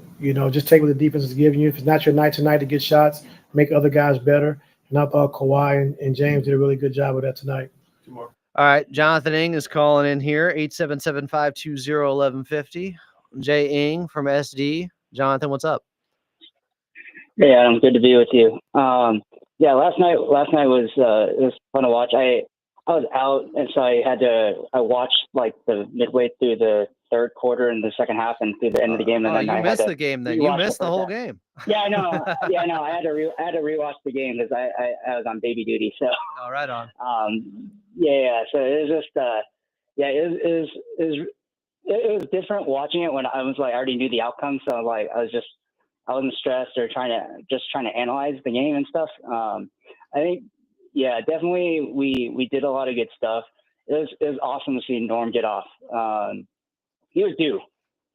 Just take what the defense is giving you. If it's not your night tonight to get shots, make other guys better. And I thought Kawhi and James did a really good job of that tonight. All right, Jonathan Ing is calling in here, 877-520-1150. Jay Ing from SD. Jonathan, what's up? Hey, Adam, good to be with you. Last night was it was fun to watch. I was out, and so I watched like the midway through the third quarter and the second half and through the end of the game. And then you missed the game. Then you missed the whole game. Yeah, I know. I had to rewatch the game because I was on baby duty. So. All right on. So it was just it was different watching it when I was like I already knew the outcome. So like I wasn't stressed or trying to analyze the game and stuff. I think. Yeah, definitely. We did a lot of good stuff. It was awesome to see Norm get off. He was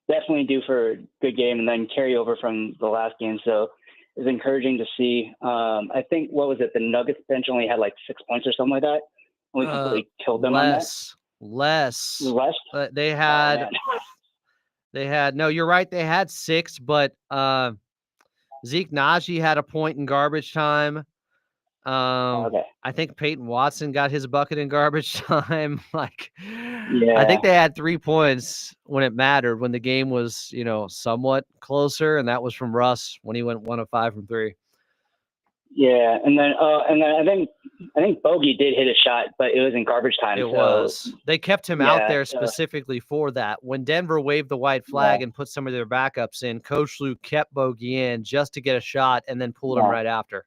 definitely due for a good game, and then carry over from the last game. So it was encouraging to see. I think what was it? The Nuggets bench only had like 6 points or something like that. And we completely killed them less. They had. No, you're right. They had 6, but Zeke Naji had a point in garbage time. Okay. I think Peyton Watson got his bucket in garbage time. I think they had 3 points when it mattered, when the game was, somewhat closer, and that was from Russ when he went 1 of 5 from 3. Yeah, and then I think Bogey did hit a shot, but it was in garbage time. It was. They kept him out there specifically for that. When Denver waved the white flag and put some of their backups in, Coach Lue kept Bogey in just to get a shot and then pulled him right after.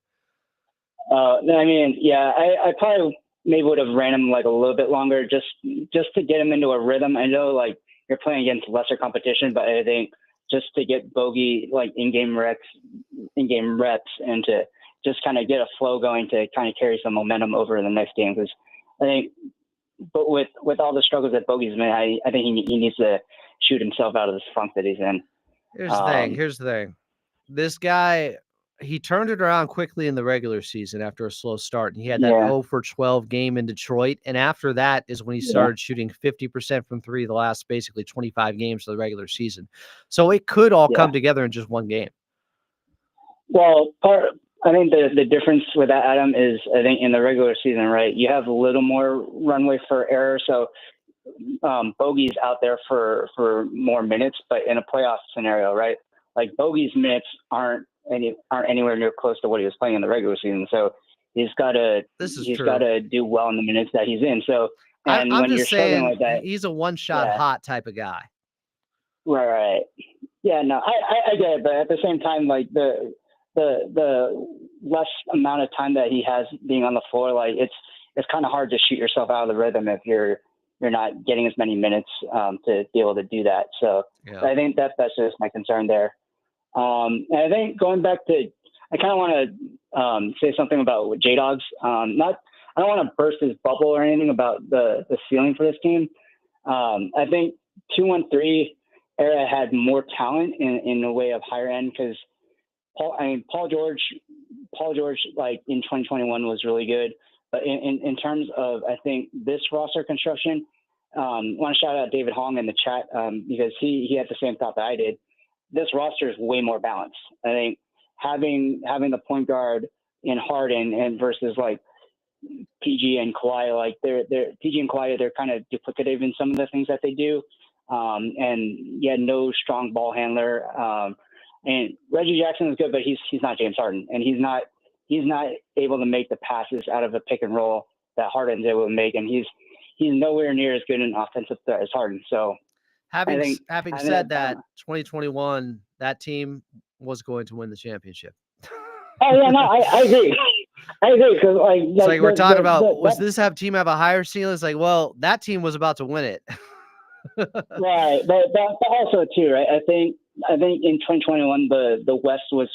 I probably maybe would have ran him like a little bit longer just to get him into a rhythm. I know like you're playing against lesser competition, but I think just to get Bogey like in-game reps and to just kind of get a flow going to kind of carry some momentum over in the next game. Because I think, but with all the struggles that Bogey's made, I think he needs to shoot himself out of this funk that he's in. Here's the thing. This guy, he turned it around quickly in the regular season after a slow start. And he had that 0 for 12 game in Detroit. And after that is when he started shooting 50% from 3 the last basically 25 games of the regular season. So it could all come together in just one game. Well, I think the difference with that, Adam, is I think in the regular season, right, you have a little more runway for error. So Bogey's out there for more minutes, but in a playoff scenario, right, like Bogey's minutes aren't anywhere near close to what he was playing in the regular season. So he's got to do well in the minutes that he's in. So I'm when just you're saying like that, he's a one-shot hot type of guy. Right. Yeah, no, I get it, but at the same time, like the less amount of time that he has being on the floor, like it's kind of hard to shoot yourself out of the rhythm if you're not getting as many minutes to be able to do that. So I think that's just my concern there. And I think going back to, I kind of want to say something about J-Dogs. I don't want to burst his bubble or anything about the ceiling for this team. I think 2-1-3 era had more talent in the way of higher end because Paul George, like in 2021 was really good. But in terms of, I think this roster construction, I want to shout out David Hong in the chat because he had the same thought that I did. This roster is way more balanced. I think having the point guard in Harden and versus like PG and Kawhi, like they're PG and Kawhi, they're kind of duplicative in some of the things that they do. And no strong ball handler. And Reggie Jackson is good, but he's not James Harden, and he's not able to make the passes out of a pick and roll that Harden's able to make, and he's nowhere near as good an offensive threat as Harden. So having said that, 2021, that team was going to win the championship. Oh yeah, no, I agree. I agree because It's like we're talking about, was this team have a higher ceiling? It's like, well, that team was about to win it. Right, but also too, right? I think in 2021 the West was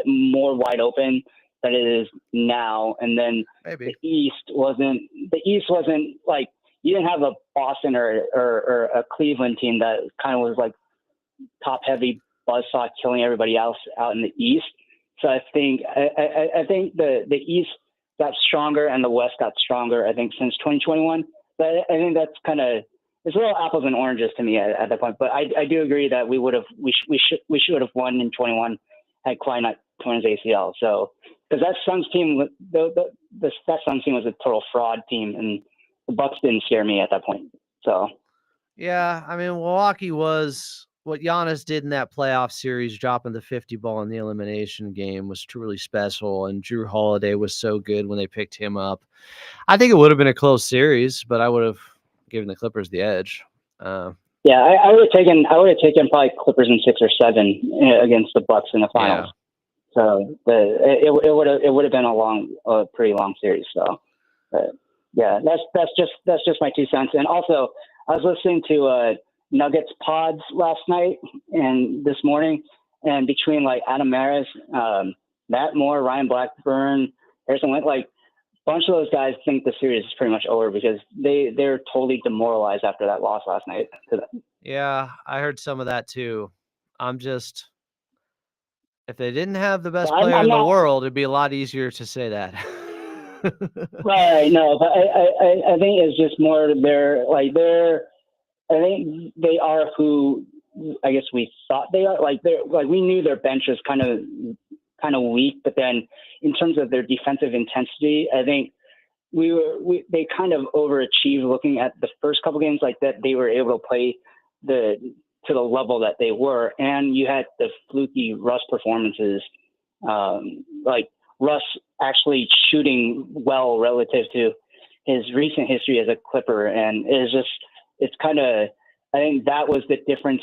more wide open than it is now, and then Maybe the East wasn't like, you didn't have a Boston or a Cleveland team that kind of was like top heavy buzzsaw killing everybody else out in the East. So I think the East got stronger and the West got stronger, I think, since 2021. But I think that's kind of, it's a little apples and oranges to me at that point. But I do agree that we should have won in 21 had Kawhi not torn his ACL. So because that Suns team, that Suns team was a total fraud team, and the Bucks didn't scare me at that point. So yeah, I mean, Milwaukee was what Giannis did in that playoff series, dropping the 50 ball in the elimination game, was truly special. And Drew Holiday was so good when they picked him up. I think it would have been a close series, but I would have given the Clippers the edge. Yeah, I would have taken probably Clippers in 6 or 7 against the Bucks in the finals. Yeah. So it would have been a pretty long series. So, but yeah, that's just my 2 cents. And also, I was listening to Nuggets pods last night and this morning, and between like Adam Maris, Matt Moore, Ryan Blackburn, Harrison Went, like a bunch of those guys think the series is pretty much over because they're totally demoralized after that loss last night. Yeah, I heard some of that too. If they didn't have the best player in the world, it'd be a lot easier to say that. Right, no, but I think it's just more I think they are who I guess we thought they are. We knew their bench was kind of weak, but then in terms of their defensive intensity, I think they kind of overachieved looking at the first couple games, like that they were able to play to the level that they were, and you had the fluky Russ performances, like Russ actually shooting well relative to his recent history as a Clipper, and it's kind of, I think that was the difference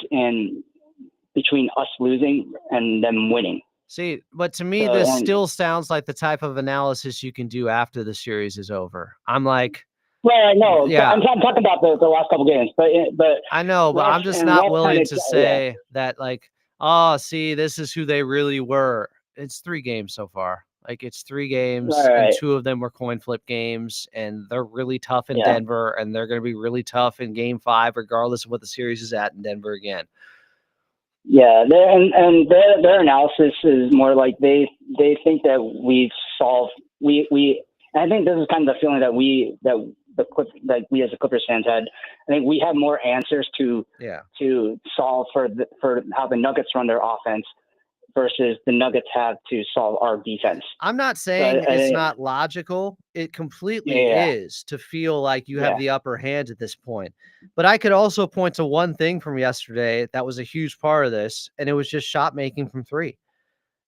between us losing and them winning. See, but to me, this still sounds like the type of analysis you can do after the series is over. I'm like, well, I know. Yeah. I'm talking about the last couple games, but I know, but I'm just not willing to say that, like, oh, see, this is who they really were. It's 3 games so far. Like, it's 3 games, and 2 of them were coin flip games, and they're really tough in Denver, and they're going to be really tough in Game 5, regardless of what the series is at in Denver again. Yeah, their analysis is more like they think that we've solved. I think this is kind of the feeling that we as the Clippers fans had. I think we have more answers to solve for how the Nuggets run their offense versus the Nuggets have to solve our defense. I'm not saying it's not logical. It completely is, to feel like you have the upper hand at this point. But I could also point to one thing from yesterday that was a huge part of this, and it was just shot making from 3.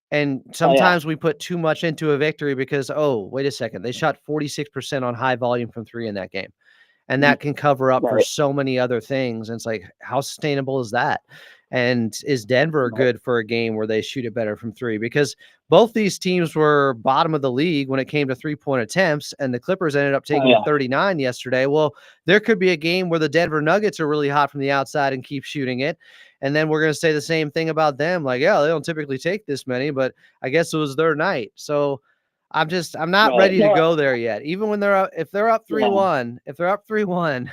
And sometimes we put too much into a victory because, oh, wait a second, they shot 46% on high volume from 3 in that game. And that can cover up for so many other things. And it's like, how sustainable is that? And is Denver good for a game where they shoot it better from 3? Because both these teams were bottom of the league when it came to 3-point attempts, and the Clippers ended up taking 39 yesterday. Well, there could be a game where the Denver Nuggets are really hot from the outside and keep shooting it. And then we're going to say the same thing about them. Like, yeah, they don't typically take this many, but I guess it was their night. So I'm not ready to go there yet. Even when if they're up 3-1,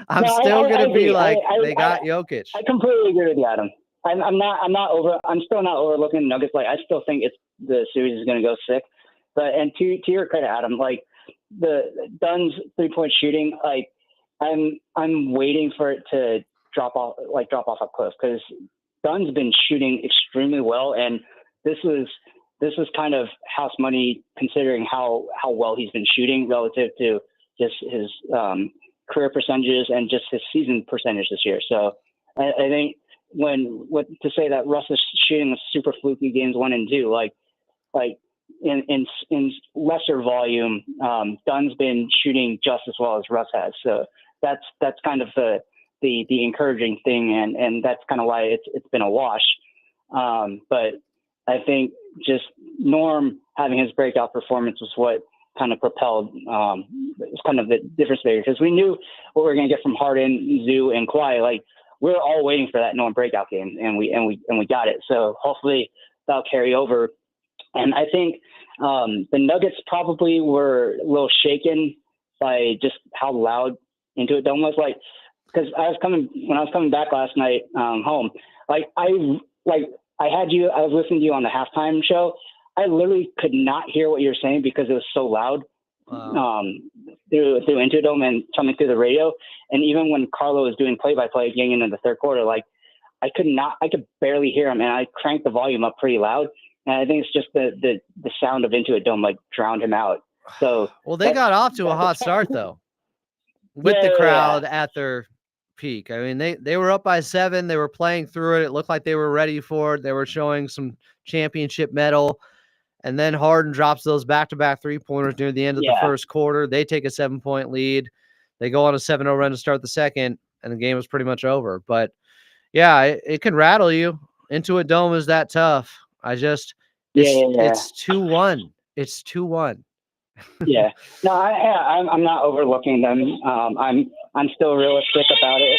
I'm still going to be like, they got Jokic. I completely agree with you, Adam. I'm still not overlooking Nuggets. Like, I still think the series is going to go 6. But, and to your credit, Adam, like the Dunn's 3-point shooting, like I'm waiting for it to drop off a cliff, because Dunn's been shooting extremely well, and this is kind of house money considering how well he's been shooting relative to just his career percentages and just his season percentage this year. So I think to say that Russ is shooting the super fluky games 1 and 2, like in lesser volume, Dunn's been shooting just as well as Russ has. So that's kind of the encouraging thing, and that's kind of why it's been a wash. But I think just Norm having his breakout performance was what kind of propelled it's kind of the difference there, because we knew what we were going to get from Harden, Zoo, and Kawhi. Like, we were all waiting for that Norm breakout game, and we got it. So hopefully that'll carry over. And I think the Nuggets probably were a little shaken by just how loud Intuit Dome was. Like, because when I was coming back last night home, I was listening to you on the halftime show. I literally could not hear what you were saying because it was so loud. Wow. Through Intuit Dome and coming through the radio. And even when Carlo was doing play-by-play getting into the third quarter, like, I could barely hear him, and I cranked the volume up pretty loud. And I think it's just the sound of Intuit Dome like drowned him out. So well, they got off to a hot start though, with the crowd at their peak. I mean, they were up by 7. They were playing through it. It looked like they were ready for it. They were showing some championship mettle. And then Harden drops those back-to-back three-pointers near the end of the first quarter. They take a 7-point lead. They go on a 7-0 run to start the second, and the game was pretty much over. But, yeah, it can rattle you. Intuit Dome is that tough. It's 2-1. It's 2-1. Yeah. No, I'm not overlooking them. I'm still realistic about it.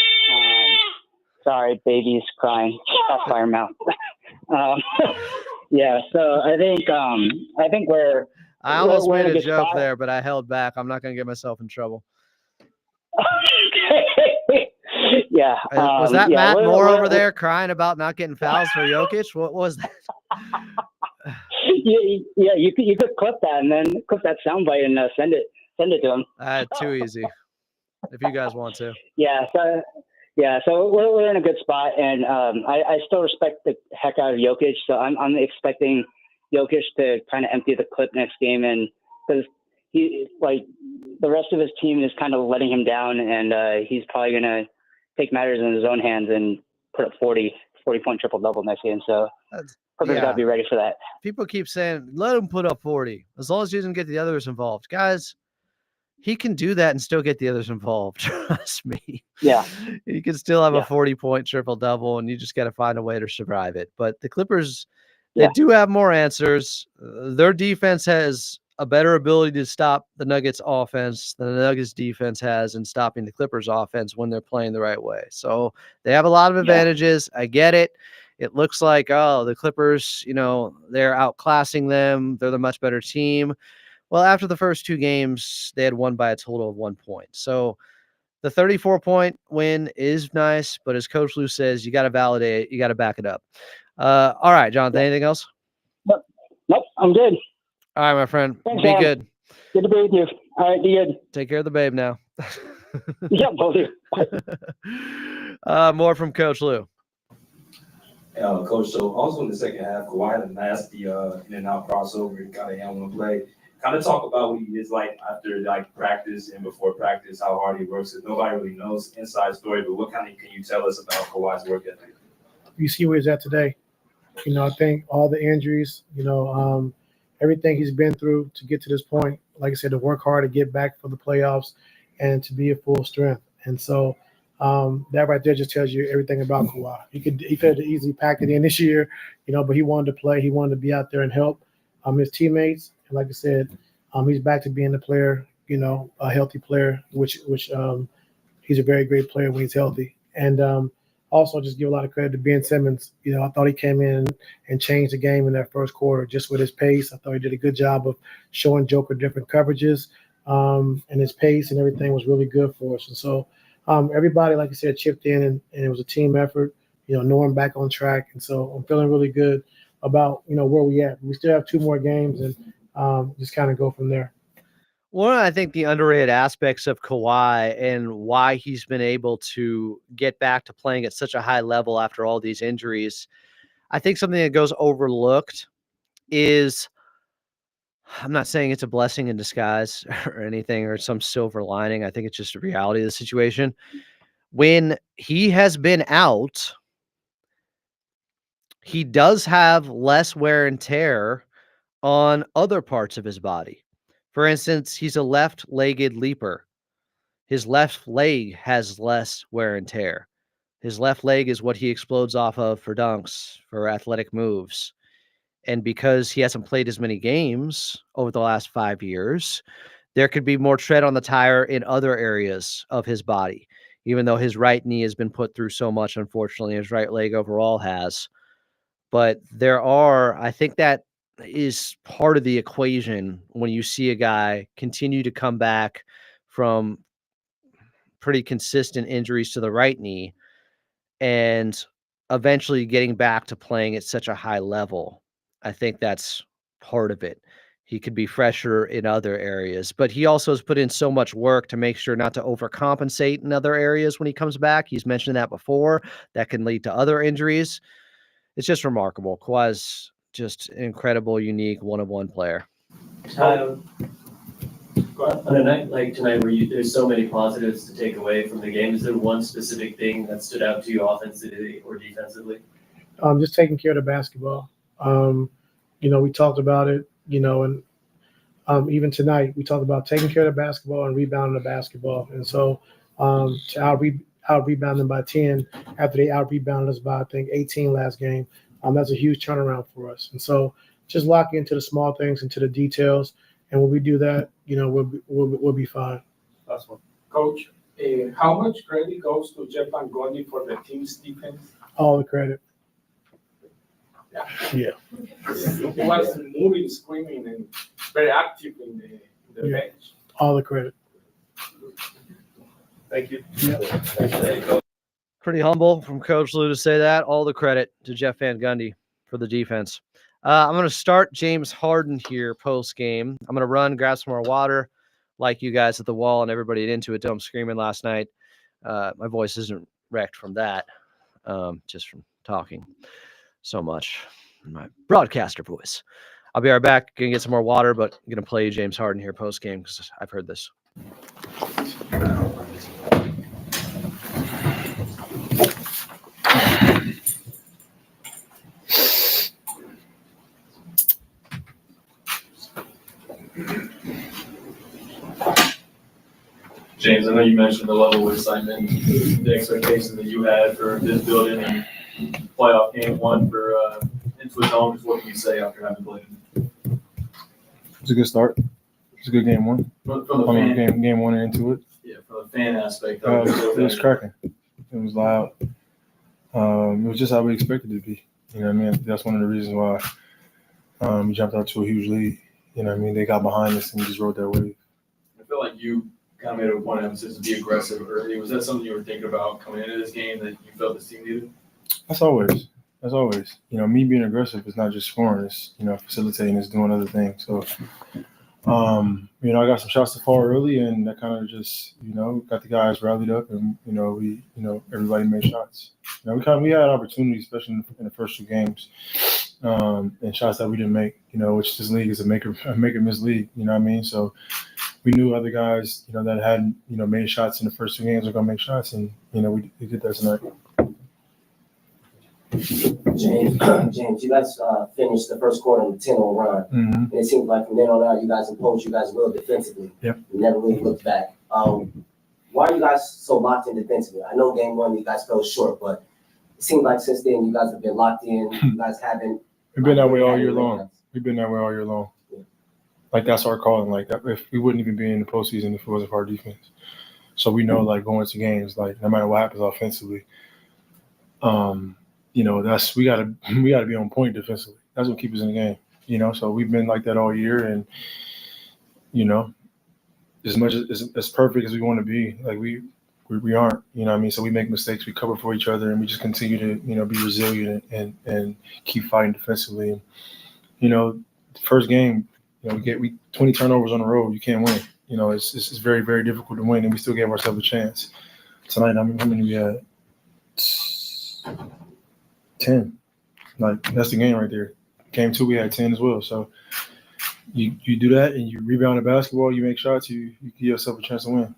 Sorry, baby's crying. That's by her mouth. Yeah, so I think we're. I almost we're made in a good joke spot. there, but I held back. I'm not going to get myself in trouble. Yeah. Was that Matt we're- Moore we're- over there crying about not getting fouls for Jokic? What was that? Yeah, you could clip that and then clip that soundbite and send it to him. Too easy. If you guys want to. So we're in a good spot, and I still respect the heck out of Jokic. So I'm expecting Jokic to kind of empty the clip next game, and because he, like, the rest of his team is kind of letting him down, and he's probably gonna take matters in his own hands and put up 40-point triple-double next game. So Clippers gotta be ready for that. People keep saying, let him put up 40, as long as he doesn't get the others involved. Guys, he can do that and still get the others involved. Trust me. Yeah. He can still have a 40-point triple-double, and you just got to find a way to survive it. But the Clippers, they do have more answers. Their defense has a better ability to stop the Nuggets offense than the Nuggets defense has in stopping the Clippers offense when they're playing the right way. So they have a lot of advantages. I get it. It looks like, the Clippers, they're outclassing them. They're the much better team. Well, after the first 2 games, they had won by a total of 1 point. So the 34-point win is nice, but as Coach Lou says, you got to validate it. You got to back it up. All right, Jonathan, anything else? Nope, I'm good. All right, my friend. Thanks, be man. good. Good to be with you. All right, be good. Take care of the babe now. Yeah, will do. More from Coach Lou. Coach, so also in the second half, Kawhi had a nasty in and out crossover and kind of handling play. Kind of talk about what he is like after practice and before practice, how hard he works. Nobody really knows inside story, but what kind of can you tell us about Kawhi's work ethic? You see where he's at today. I think all the injuries, everything he's been through to get to this point, like I said, to work hard to get back for the playoffs and to be at full strength. And so that right there just tells you everything about Kawhi. He could have easily packed it in this year, but he wanted to play. He wanted to be out there and help his teammates. And like I said, he's back to being a player, a healthy player, which he's a very great player when he's healthy. And also just give a lot of credit to Ben Simmons. I thought he came in and changed the game in that first quarter just with his pace. I thought he did a good job of showing Joker different coverages, and his pace and everything was really good for us. And so everybody, like I said, chipped in, and it was a team effort. Norm back on track, and so I'm feeling really good about where we at. We still have 2 more games, and just kind of go from there. One of, I think, the underrated aspects of Kawhi and why he's been able to get back to playing at such a high level after all these injuries, I think something that goes overlooked is, I'm not saying it's a blessing in disguise or anything or some silver lining. I think it's just a reality of the situation. When he has been out, he does have less wear and tear on other parts of his body. For instance, he's a left-legged leaper. His left leg has less wear and tear. His left leg is what he explodes off of for dunks, for athletic moves. And because he hasn't played as many games over the last 5 years, there could be more tread on the tire in other areas of his body, even though his right knee has been put through so much, unfortunately, his right leg overall has. But I think that is part of the equation when you see a guy continue to come back from pretty consistent injuries to the right knee and eventually getting back to playing at such a high level. I think that's part of it. He could be fresher in other areas, but he also has put in so much work to make sure not to overcompensate in other areas when he comes back. He's mentioned that before. That can lead to other injuries. It's just remarkable. Kawhi's just an incredible, unique one-of-one player. On a night like tonight where there's so many positives to take away from the game, is there one specific thing that stood out to you offensively or defensively? Just taking care of the basketball. We talked about it, and even tonight we talked about taking care of the basketball and rebounding the basketball. And so to out-rebound them by 10 after they out-rebounded us by, I think, 18 last game, that's a huge turnaround for us. And so just lock into the small things, into the details, and when we do that, we'll be fine. That's one. Coach, how much credit goes to Jeff Van Gundy for the team's defense? All the credit. Yeah. He was moving, screaming, and very active in the bench. All the credit. Thank you. Yeah. Pretty humble from Coach Lou to say that. All the credit to Jeff Van Gundy for the defense. I'm going to start James Harden here post-game. I'm going to run, grab some more water, like you guys at the wall and everybody at Into It Dome screaming last night. My voice isn't wrecked from that, just from talking so much. My broadcaster voice. I'll be right back. Going to get some more water, but I'm going to play James Harden here post-game because I've heard this. James, I know you mentioned the level of excitement, the expectation that you had for this building and playoff game one for Into It Dome. Just what can you say after having played? It's a good start. It's a good game one. From the fan, game one and Into It. yeah, from the fan aspect. It was cracking. It was loud. It was just how we expected it to be. You know what I mean? That's one of the reasons why we jumped out to a huge lead. You know what I mean? They got behind us and just rode that wave. I feel like you kind of made a point of emphasis to be aggressive early. Was that something you were thinking about coming into this game that you felt this team needed? That's always. Me being aggressive is not just scoring. It's, facilitating. It's doing other things. So, I got some shots to fall early, and that kind of just, got the guys rallied up, and everybody made shots. We had opportunities, especially in the first two games, and shots that we didn't make. Which this league is a make or miss league. You know what I mean? So we knew other guys, that hadn't, made shots in the first two games were gonna make shots, and we did that tonight. James, you guys finished the first quarter on a 10-0 run. Mm-hmm. And it seems like from then on out, you guys imposed you guys' will defensively. Yep. You never really looked back. Why are you guys so locked in defensively? I know game one you guys fell short, but it seems like since then you guys have been locked in. You guys haven't. We've been that way all year long. Yeah. Like, that's our calling. Like, if we wouldn't even be in the postseason if it wasn't for our defense. So we know, like, going to games, like, no matter what happens offensively, that's we gotta be on point defensively. That's what keeps us in the game. So we've been like that all year, and as much as perfect as we want to be, like we aren't. So we make mistakes, we cover for each other, and we just continue to be resilient and keep fighting defensively. And the first game, we 20 turnovers on the road, you can't win. It's very, very difficult to win, and we still gave ourselves a chance. Tonight, how many we had? 10. Like, that's the game right there. Game two, we had 10 as well. So you do that and you rebound the basketball, you make shots, you give yourself a chance to win.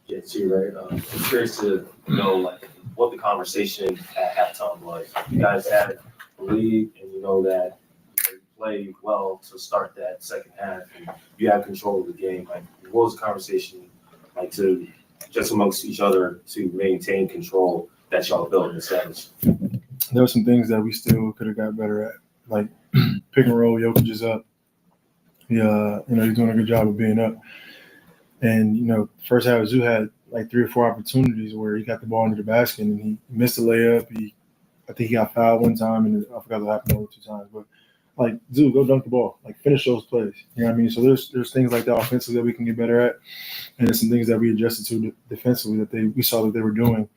Yeah, too, right? I'm curious to know, what the conversation at halftime was. You guys had the lead, and you know that you played well to start that second half, and you had control of the game. What was the conversation to just amongst each other to maintain control that y'all built and established? There were some things that we still could have got better at. Like, pick and roll, Jokic is up. Yeah, he's doing a good job of being up. And, first half, Zoo had like 3 or 4 opportunities where he got the ball into the basket and he missed a layup. I think he got fouled one time, and I forgot what happened over 2 times. But, like, Zoo, go dunk the ball. Like, finish those plays. You know what I mean? So there's things like that offensively that we can get better at. And there's some things that we adjusted to defensively that we saw that they were doing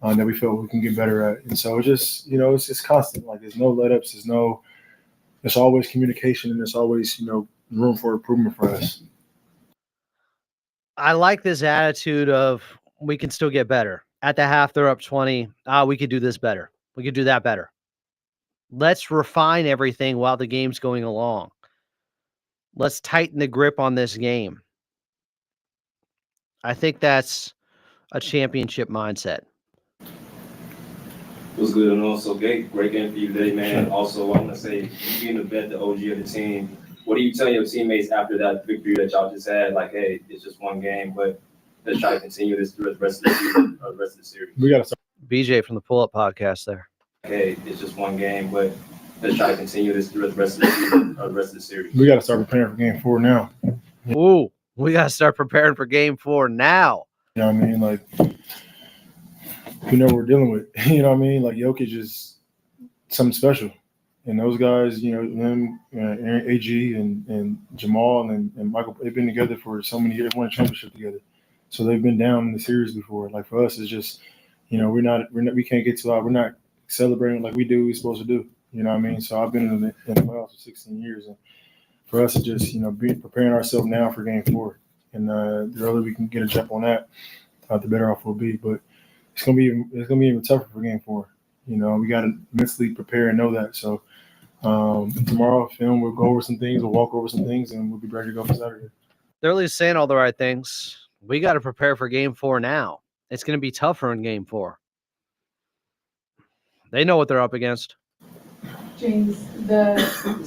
that we felt we can get better at. And so it's just, it's constant. Like, there's no let-ups. There's always communication, and there's always, room for improvement for us. I like this attitude of we can still get better. At the half, they're up 20. We could do this better. We could do that better. Let's refine everything while the game's going along. Let's tighten the grip on this game. I think that's a championship mindset. Was good, and also great game for you today, man. Also, I'm gonna say, you being the vet, the OG of the team. What are you telling your teammates after that victory that y'all just had? Like, hey, it's just one game, but let's try to continue this through the rest of the season, or the rest of the series. We got to start. BJ from the Pull Up Podcast there. Hey, it's just one game, but let's try to continue this through the rest of the season, or the rest of the series. We got to start preparing for Game 4 now. Ooh, we got to start preparing for Game 4 now. You know what I mean? Like, we know what we're dealing with. You know what I mean? Like, Jokic is something special. And those guys, him, AG and Jamal and Michael, they've been together for so many years. They won a championship together. So they've been down in the series before. Like, for us, it's just, we can't get too out. We're not celebrating like we do what we're supposed to do. You know what I mean? So I've been in the playoffs for 16 years. And for us, it's just, preparing ourselves now for Game 4. And the earlier we can get a jump on that, the better off we'll be. But it's gonna be even tougher for Game 4. We got to mentally prepare and know that. So tomorrow, we'll go over some things, we'll walk over some things, and we'll be ready to go for Saturday. They're at least saying all the right things. We got to prepare for Game 4 now. It's going to be tougher in Game 4. They know what they're up against. James, the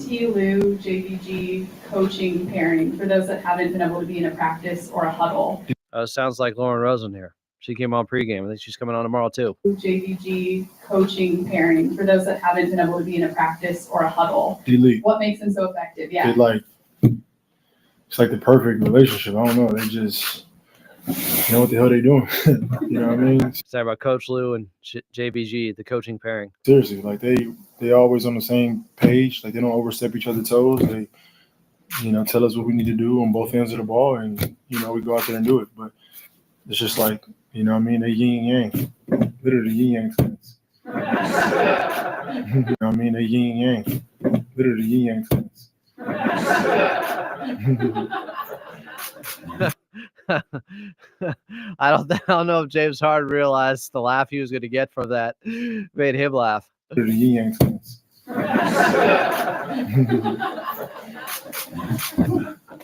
T. Lou JVG coaching pairing, for those that haven't been able to be in a practice or a huddle. Sounds like Lauren Rosen here. She came on pregame. I think she's coming on tomorrow too. JVG coaching pairing, for those that haven't been able to be in a practice or a huddle. Elite. What makes them so effective? Yeah. It's like the perfect relationship. I don't know. They just know what the hell they're doing. You know what I mean? Say about Coach Lou and JVG, the coaching pairing. Seriously, like they always on the same page. Like, they don't overstep each other's toes. They, tell us what we need to do on both ends of the ball, and we go out there and do it. But it's just like, they yin and yang, literally yin yang twins. They yin and yang, literally yin yang twins. I don't know if James Harden realized the laugh he was going to get from that made him laugh. Literally yin yang twins.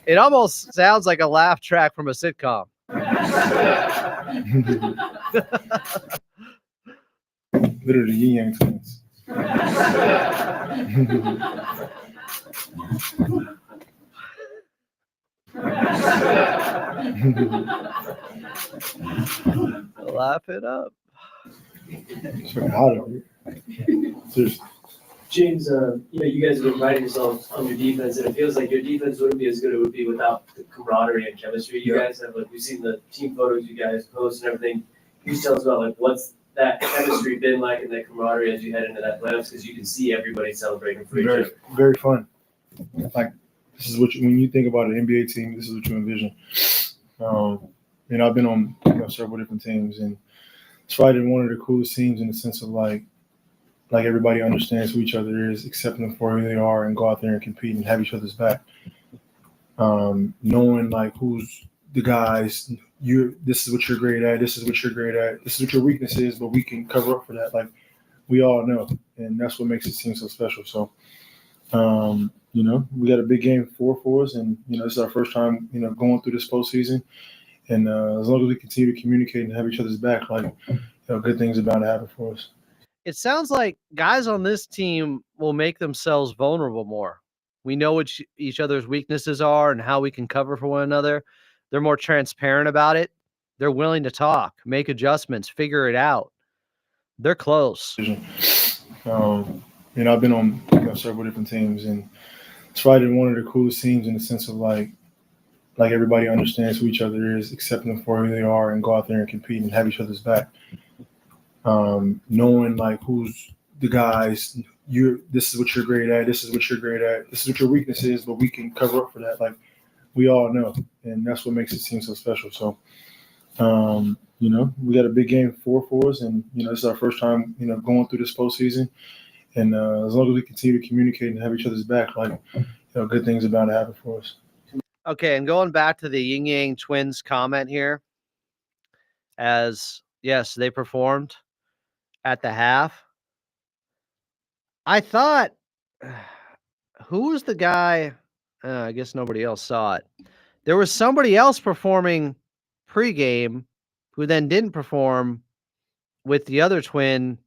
It almost sounds like a laugh track from a sitcom. Literally yin yang twins. Laugh it up. It's fucking hot over here. Seriously. James, you guys have been priding yourselves on your defense, and it feels like your defense wouldn't be as good as it would be without the camaraderie and chemistry you guys have. Like, we've seen the team photos you guys post and everything. Can you tell us about, like, what's that chemistry been like and that camaraderie as you head into that playoffs? Because you can see everybody celebrating for each other. Very fun. Like, this is what when you think about an NBA team, this is what you envision. I've been on several different teams, and it's probably one of the coolest teams in the sense of like everybody understands who each other is, accept them for who they are, and go out there and compete and have each other's back. Knowing like who's the guys, this is what you're great at, this is what you're great at, this is what your weakness is, but we can cover up for that. Like, we all know, and that's what makes this team so special. So, we got a big Game 4 for us, and this is our first time, going through this postseason. And as long as we continue to communicate and have each other's back, good things are bound to happen for us. It sounds like guys on this team will make themselves vulnerable more. We know what each other's weaknesses are and how we can cover for one another. They're more transparent about it. They're willing to talk, make adjustments, figure it out. They're close. I've been on several different teams, and it's probably one of the coolest teams in the sense of like everybody understands who each other is, accept them for who they are, and go out there and compete and have each other's back. Knowing like who's the guys, this is what you're great at, this is what you're great at, this is what your weakness is, but we can cover up for that. Like we all know, and that's what makes this team so special. So, we got a big game for us, and this is our first time, going through this postseason. And as long as we continue to communicate and have each other's back, good things are bound to happen for us. Okay, and going back to the Yin Yang Twins comment here, as yes, they performed at the half. I thought, who was the guy? I guess nobody else saw it. There was somebody else performing pregame who then didn't perform with the other twin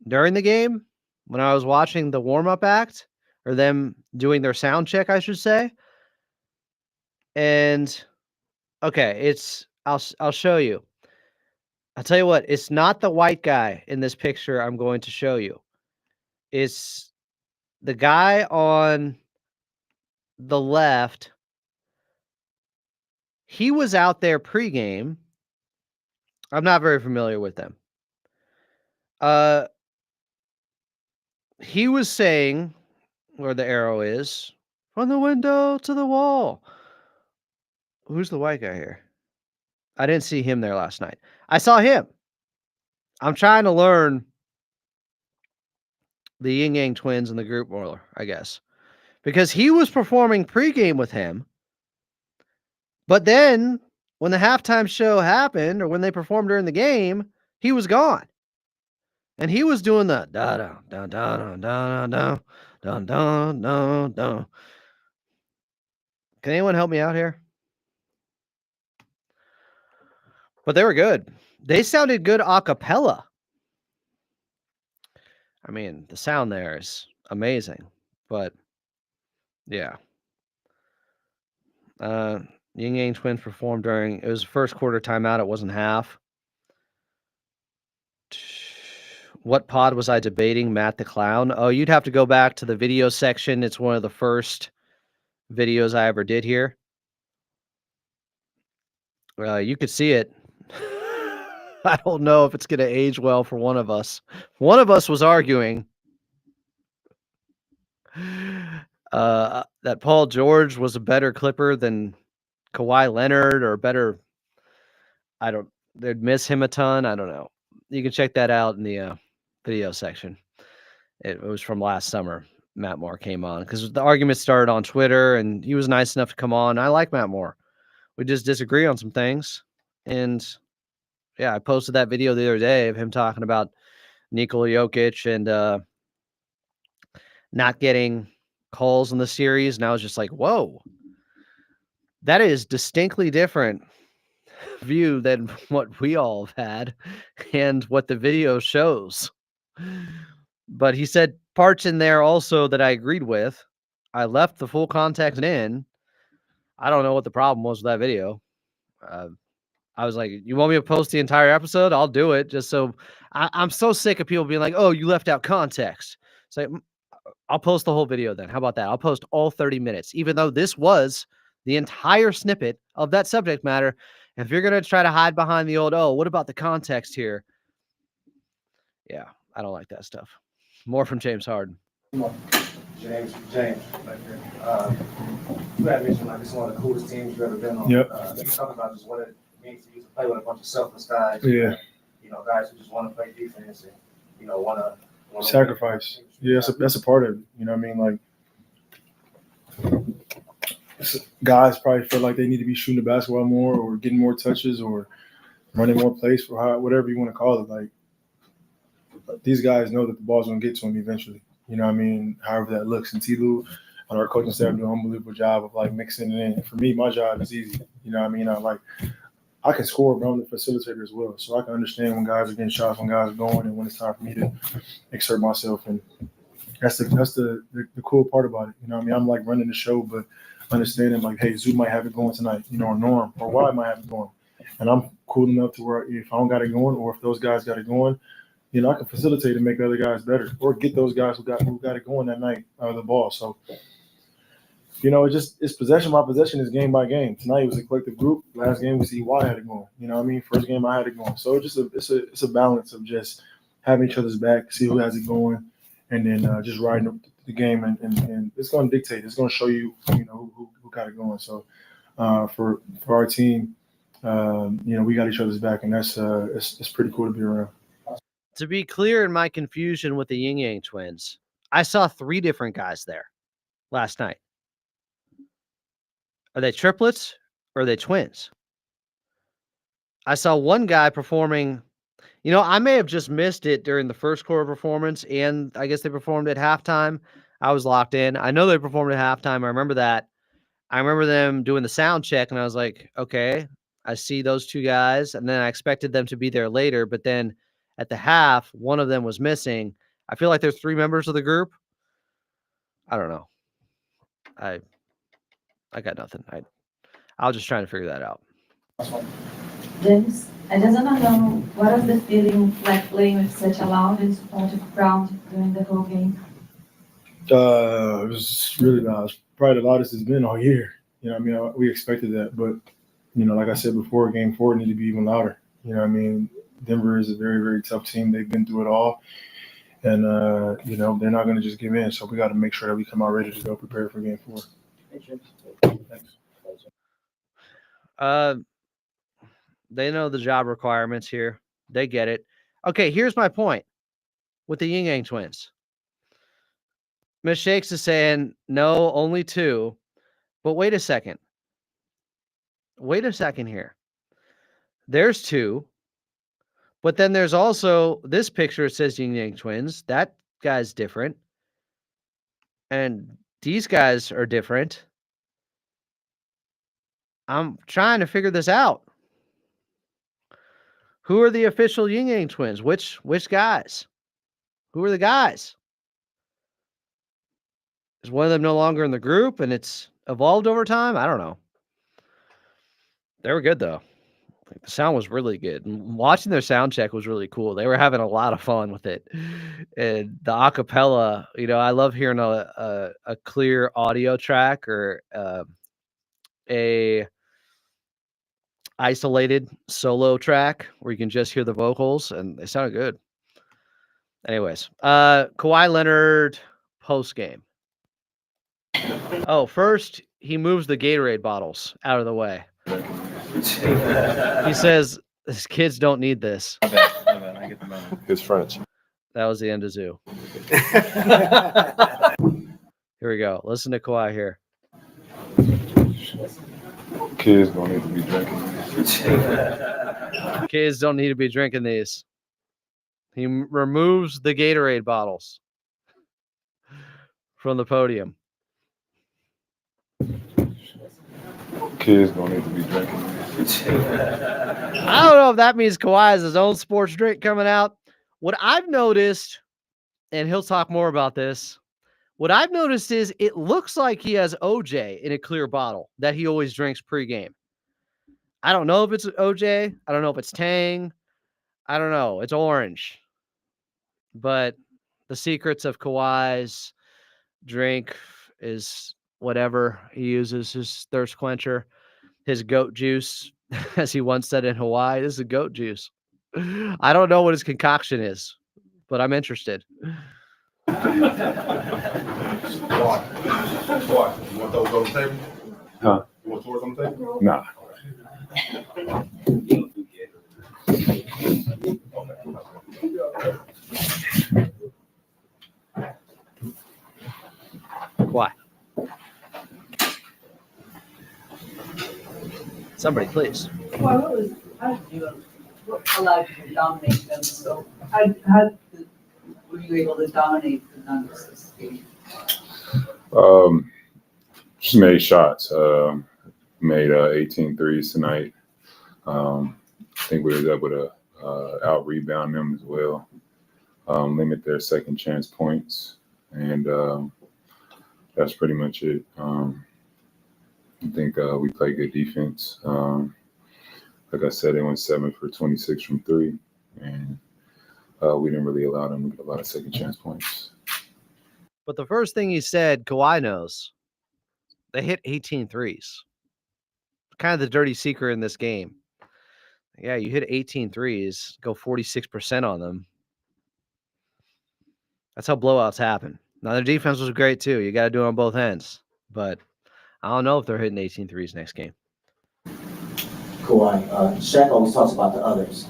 during the game when I was watching the warm-up act, or them doing their sound check, I should say. And okay, I'll show you. I'll tell you what, it's not the white guy in this picture I'm going to show you. It's the guy on the left. He was out there pregame. I'm not very familiar with them. He was saying, where the arrow is, from the window to the wall. Who's the white guy here? I didn't see him there last night. I saw him. I'm trying to learn the Yin Yang Twins and the group more, I guess, because he was performing pregame with him. But then when the halftime show happened, or when they performed during the game, he was gone. And he was doing the da da da da da da da da da da da. Can anyone help me out here? But they were good. They sounded good a cappella. I mean, the sound there is amazing. But yeah. Yin Yang Twins performed during, it was first quarter timeout. It wasn't half. What pod was I debating? Matt the Clown. Oh, you'd have to go back to the video section. It's one of the first videos I ever did here. You could see it. I don't know if it's going to age well for one of us. One of us was arguing that Paul George was a better Clipper than Kawhi Leonard, or better. They'd miss him a ton. I don't know. You can check that out in the video section. It was from last summer. Matt Moore came on because the argument started on Twitter, and he was nice enough to come on. I like Matt Moore. We just disagree on some things. And yeah, I posted that video the other day of him talking about Nikola Jokic and not getting calls in the series. And I was just like, whoa, that is distinctly different view than what we all have had and what the video shows. But he said parts in there also that I agreed with. I left the full context in. I don't know what the problem was with that video. I was like, you want me to post the entire episode? I'll do it. Just so I'm so sick of people being like, oh, you left out context. It's like, I'll post the whole video then. How about that? I'll post all 30 minutes, even though this was the entire snippet of that subject matter. And if you're going to try to hide behind the old, oh, what about the context here? Yeah, I don't like that stuff. More from James Harden. James, like, you had mentioned like it's one of the coolest teams you've ever been on. Yep. You talk about just what it means to play with a bunch of selfless guys. Yeah. Guys who just want to play defense and want to sacrifice. Yeah, that's a part of it. You know what I mean? Like, guys probably feel like they need to be shooting the basketball more, or getting more touches, or running more plays, for whatever you want to call it. Like, these guys know that the ball's going to get to them eventually. You know what I mean? However that looks. And T-Lou and our coaching staff do an unbelievable job of, like, mixing it in. And for me, my job is easy. You know what I mean? I can score, but I'm the facilitator as well. So I can understand when guys are getting shots, when guys are going, and when it's time for me to exert myself. And that's the cool part about it. You know what I mean? I'm like running the show, but understanding like, hey, Zoo might have it going tonight, or Norm, or Y might have it going. And I'm cool enough to where if I don't got it going, or if those guys got it going, you know, I can facilitate and make other guys better, or get those guys who got it going that night out of the ball. So, you know, it's possession by possession, is game by game. Tonight it was a collective group. Last game was EY had it going. You know what I mean? First game I had it going. So it's a balance of just having each other's back, see who has it going, and then just riding the game, and it's going to dictate. It's going to show you, you know, who got it going. So for our team, you know, we got each other's back, and that's it's pretty cool to be around. To be clear, in my confusion with the Yin Yang twins, I saw 3 different guys there last night. Are they triplets or are they twins? I saw one guy performing. You know, I may have just missed it during the first quarter performance, and I guess they performed at halftime. I was locked in. I know they performed at halftime. I remember that. I remember them doing the sound check, and I was like, okay, I see those 2 guys. And then I expected them to be there later, but then at the half, one of them was missing. I feel like there's 3 members of the group. I don't know. I got nothing. I was just trying to figure that out. James, I just want to know, what was the feeling like playing with such a loud and supportive crowd during the whole game? It was really loud. It's probably the loudest it's been all year. You know what I mean? We expected that, but, you know, like I said before, game 4 needed to be even louder. You know what I mean? Denver is a very, very tough team. They've been through it all. And, you know, they're not going to just give in. So we got to make sure that we come out ready to go prepared for game 4. Thanks. They know the job requirements here. They get it. Okay, here's my point with the Yin Yang twins. Ms. Shakes is saying, no, only 2. But wait a second. Wait a second here. There's 2. But then there's also this picture. It says Yin Yang twins. That guy's different. And these guys are different. I'm trying to figure this out. Who are the official Yin Yang twins? Which guys? Who are the guys? Is one of them no longer in the group and it's evolved over time? I don't know. They were good though. The sound was really good. And watching their sound check was really cool. They were having a lot of fun with it. And the acapella, you know, I love hearing a clear audio track or a isolated solo track where you can just hear the vocals, and they sounded good. Anyways, Kawhi Leonard postgame. Oh, first he moves the Gatorade bottles out of the way. He says, "His kids don't need this." My bad. I get the memo. His French. That was the end of Zoo. Here we go. Listen to Kawhi here. Kids don't need to be drinking. Kids don't need to be drinking these. He removes the Gatorade bottles from the podium. Kids don't need to be drinking. I don't know if that means Kawhi has his own sports drink coming out. What I've noticed, and he'll talk more about this, what I've noticed is it looks like he has OJ in a clear bottle that he always drinks pregame. I don't know if it's OJ. I don't know if it's Tang. I don't know. It's orange. But the secrets of Kawhi's drink is whatever he uses, his thirst quencher, his goat juice, as he once said in Hawaii. This is goat juice. I don't know what his concoction is, but I'm interested. What? You want those on the table? Huh? You want tours on the table? Nah. Why? Somebody, please. Well, what was, how did you allow you to dominate them? So how were you able to dominate the Dunns this game? Just made shots. Made 18 threes tonight. I think we were able to out rebound them as well. Limit their second chance points, and that's pretty much it. I think we played good defense. Like I said, they went 7 for 26 from 3, and we didn't really allow them to get a lot of second chance points. But the first thing he said, Kawhi knows, they hit 18 threes. Kind of the dirty secret in this game. Yeah, you hit 18 threes, go 46% on them. That's how blowouts happen. Now, their defense was great, too. You got to do it on both ends. But I don't know if they're hitting 18 threes next game. Kawhi, Shaq always talks about the others.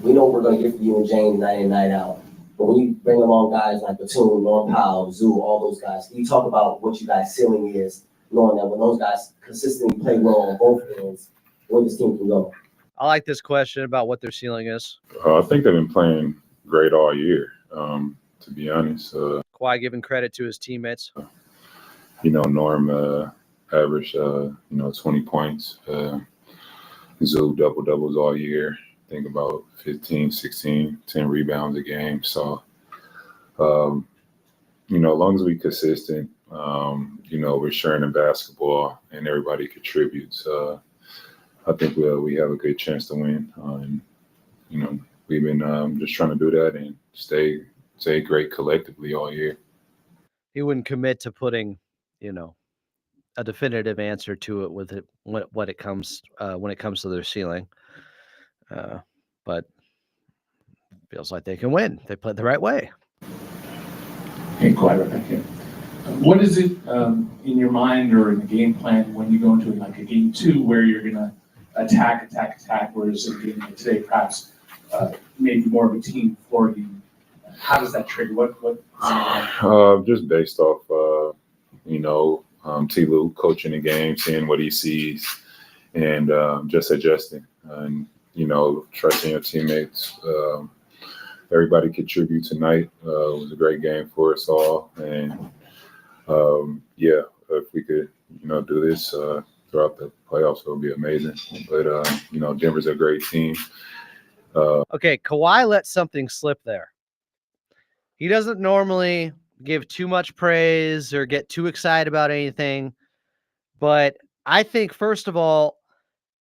We know what we're going to get from you and James night in, night out. But when you bring along guys like Batum, Norm Powell, Zoo, all those guys, can you talk about what you guys' ceiling is, knowing that when those guys consistently play well on both ends, where this team can go? I like this question about what their ceiling is. I think they've been playing great all year, to be honest. Kawhi giving credit to his teammates. Norm averaged, 20 points. Zoo double-doubles all year. I think about 15, 16, 10 rebounds a game. So, as long as we're consistent, we're sharing the basketball and everybody contributes. I think we have a good chance to win. We've been just trying to do that and stay great collectively all year. He wouldn't commit to putting, a definitive answer to it with it when it comes to their ceiling. But feels like they can win. They played the right way. Hey, Kawhi, right back here. What is it in your mind or in the game plan when you go into like a game 2 where you're gonna attack, whereas in a game like today, perhaps maybe more of a team floor game? How does that trigger? What just based off, T. Lue coaching the game, seeing what he sees, and just adjusting and, trusting your teammates. Everybody contributed tonight. It was a great game for us all. And, if we could, do this throughout the playoffs, it would be amazing. But, Denver's a great team. Okay, Kawhi let something slip there. He doesn't normally give too much praise or get too excited about anything. But I think, first of all,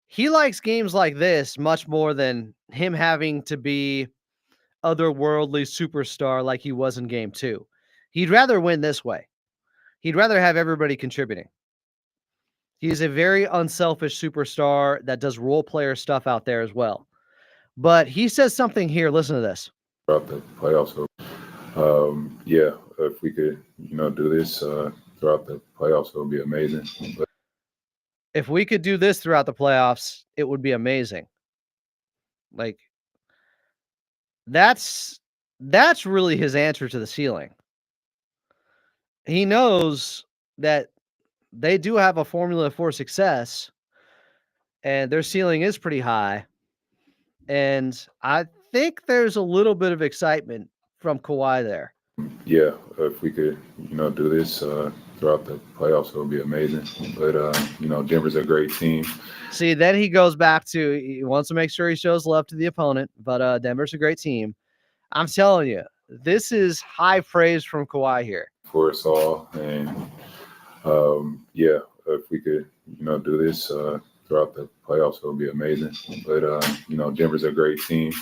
he likes games like this much more than him having to be otherworldly superstar like he was in game 2. He'd rather win this way. He'd rather have everybody contributing. He's a very unselfish superstar that does role player stuff out there as well. But he says something here. Listen to this. Throughout the playoffs. If we could, do this throughout the playoffs, it would be amazing. But if we could do this throughout the playoffs, it would be amazing. Like, that's really his answer to the ceiling. He knows that they do have a formula for success, and their ceiling is pretty high. And I think there's a little bit of excitement from Kawhi there. If we could, do this throughout the playoffs, it would be amazing. But, Denver's a great team. See, then he goes back to, he wants to make sure he shows love to the opponent, but Denver's a great team. I'm telling you, this is high praise from Kawhi here. For us all. And, if we could, do this throughout the playoffs, it would be amazing. But, Denver's a great team.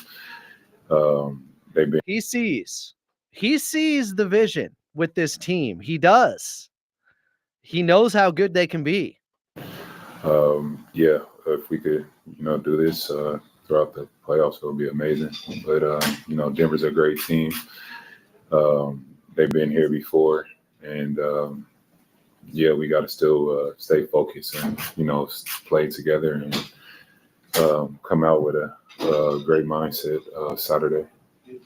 He sees the vision with this team. He does. He knows how good they can be. If we could, do this throughout the playoffs, it would be amazing. But, Denver's a great team. They've been here before. And, we got to still stay focused and, play together and come out with a great mindset Saturday.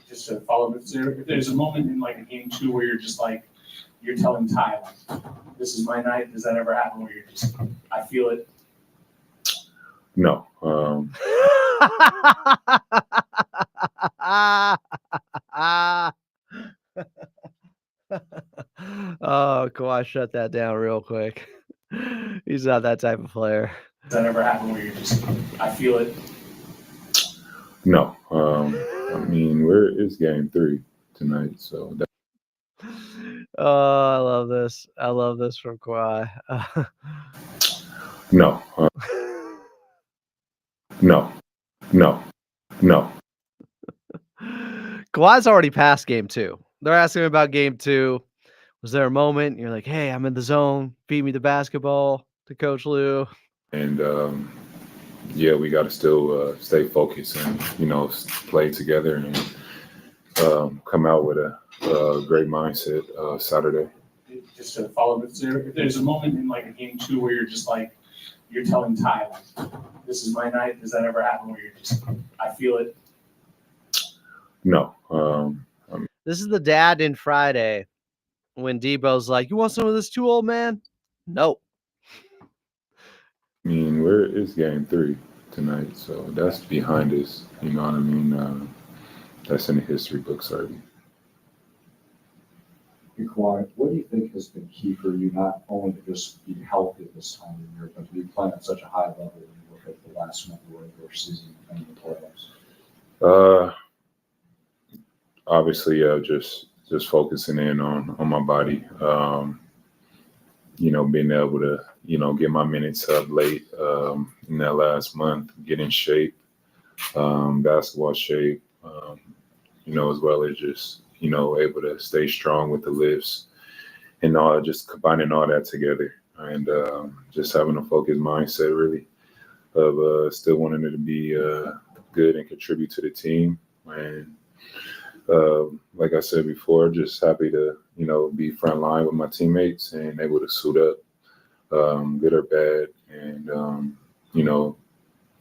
Just to follow up, if there's a moment in like a game 2 where you're just like, you're telling Ty, like, this is my night. Does that ever happen where you're just, I feel it? No. Oh, Kawhi, shut that down real quick. He's not that type of player. Does that ever happen where you're just, I feel it? No. It's game 3 tonight, so. Oh, I love this. I love this from Kawhi. No. No. Kawhi's already past game 2. They're asking him about game 2. Was there a moment you're like, hey, I'm in the zone, feed me the basketball to Coach Lou? And yeah, we got to still stay focused and, play together and come out with a great mindset Saturday. Just to follow, if there's a moment in like a game 2 where you're just like, you're telling Ty, like, this is my night. Does that ever happen where you're just, I feel it? No. This is the dad in Friday when Debo's like, you want some of this too, old man? No. I mean, it's game 3 tonight, so that's behind us. You know what I mean? That's in the history books already. Hey, Kawhi, what do you think has been key for you not only to just be healthy this time of year, but to be playing at such a high level when you look at the last month of the regular season and the playoffs? Obviously, just focusing in on my body. Being able to, get my minutes up late in that last month, get in shape, basketball shape, as well as just, able to stay strong with the lifts and all, just combining all that together and just having a focused mindset really of still wanting it to be good and contribute to the team. And like I said before, just happy to, be front line with my teammates and able to suit up, good or bad. And,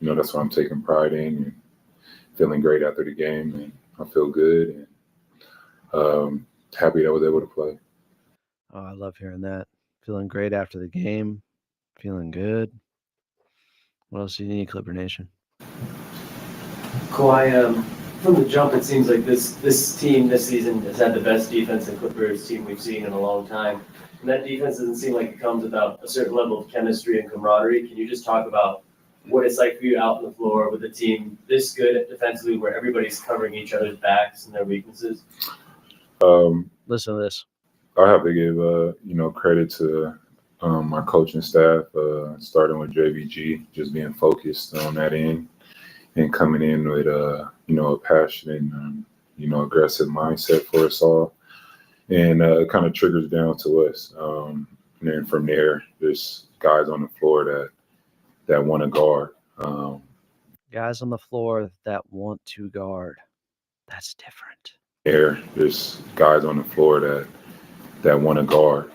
that's what I'm taking pride in and feeling great after the game. And I feel good and happy that I was able to play. Oh, I love hearing that. Feeling great after the game. Feeling good. What else do you need, Clipper Nation? Kawhi, from the jump, it seems like this team this season has had the best defense in Clippers team we've seen in a long time. And that defense doesn't seem like it comes without a certain level of chemistry and camaraderie. Can you just talk about what it's like for you out on the floor with a team this good at defensively where everybody's covering each other's backs and their weaknesses? Listen to this. I have to give, credit to my coaching staff, starting with JVG, just being focused on that end and coming in with, a passionate and, aggressive mindset for us all. And it kind of triggers down to us. And then from there, there's guys on the floor that want to guard. Guys on the floor that want to guard. That's different. There's guys on the floor that want to guard.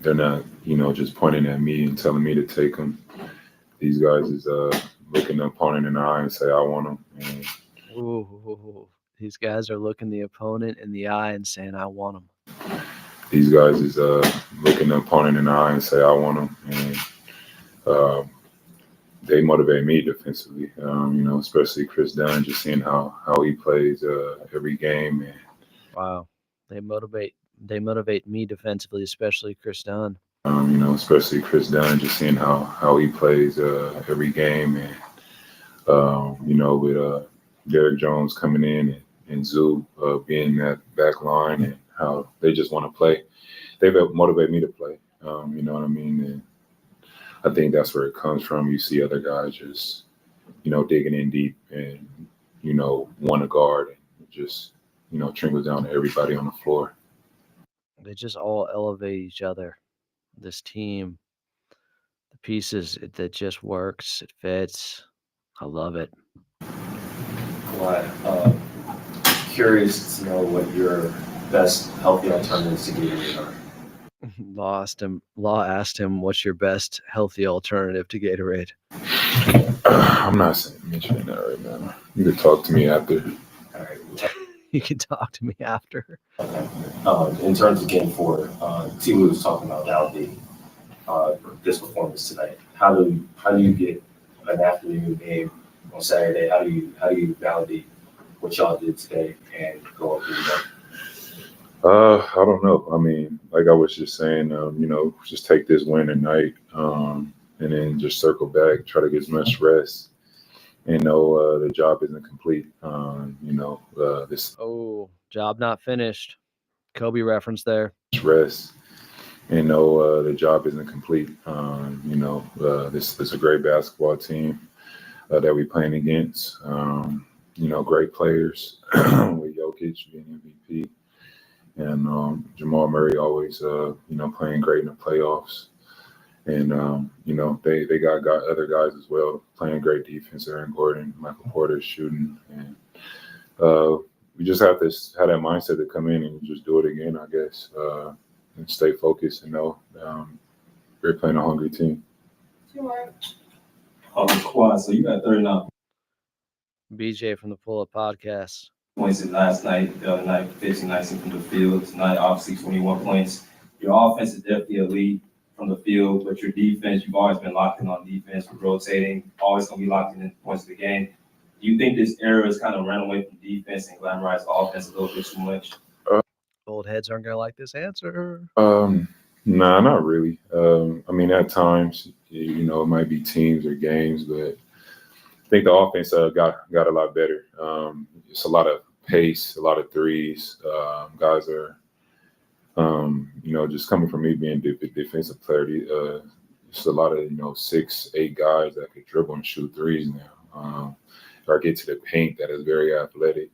They're not, just pointing at me and telling me to take them. These guys is looking the opponent in the eye and say, I want them. And Ooh, these guys are looking the opponent in the eye and saying, I want them. these guys is looking the opponent in the eye and say, I want them. And they motivate me defensively, especially Chris Dunn, just seeing how he plays every game. And wow. They motivate me defensively, especially Chris Dunn. Especially Chris Dunn, just seeing how he plays every game. And, with Derek Jones coming in and Zoo being that back line and how they just want to play. They motivate me to play. You know what I mean? And I think that's where it comes from. You see other guys just, digging in deep and, want to guard and just, trickles down to everybody on the floor. They just all elevate each other. This team, the pieces, that just works. It fits. I love it. Kawhi, curious to know what your best healthy alternatives to Gatorade are. Law asked him, what's your best healthy alternative to Gatorade? I'm not mentioning that right now. You can talk to me after. All right. You can talk to me after. Okay. In terms of Game 4, T-Lou was talking about validity this performance tonight. How do you get an afternoon game on Saturday? How do you validate what y'all did today and go up to the I don't know. I mean, like I was just saying, just take this win tonight and then just circle back, try to get as much rest. And know the job isn't complete. This job not finished. Kobe reference there. Rest and know the job isn't complete. This is a great basketball team that we're playing against. great players with Jokic being MVP. And Jamal Murray always, playing great in the playoffs. And, they got other guys as well playing great defense. Aaron Gordon, Michael Porter shooting. And we just have to have that mindset to come in and just do it again, I guess, and stay focused and know we're playing a hungry team. Kawhi, so you got 39 BJ from the Pull Up Podcast. points in last night, the other night, 15, 19 from the field. Tonight, obviously, 21 points. Your offense is definitely elite from the field, but your defense, you've always been locked in on defense with rotating, always going to be locked in points of the game. Do you think this era has kind of run away from defense and glamorized offense a little bit too much? Old heads aren't going to like this answer. Nah, not really. At times, it might be teams or games, but I think the offense got a lot better. It's a lot of pace, a lot of threes. Guys are, just coming from me being a defensive player. It's a lot of 6'8" guys that could dribble and shoot threes now, or get to the paint that is very athletic.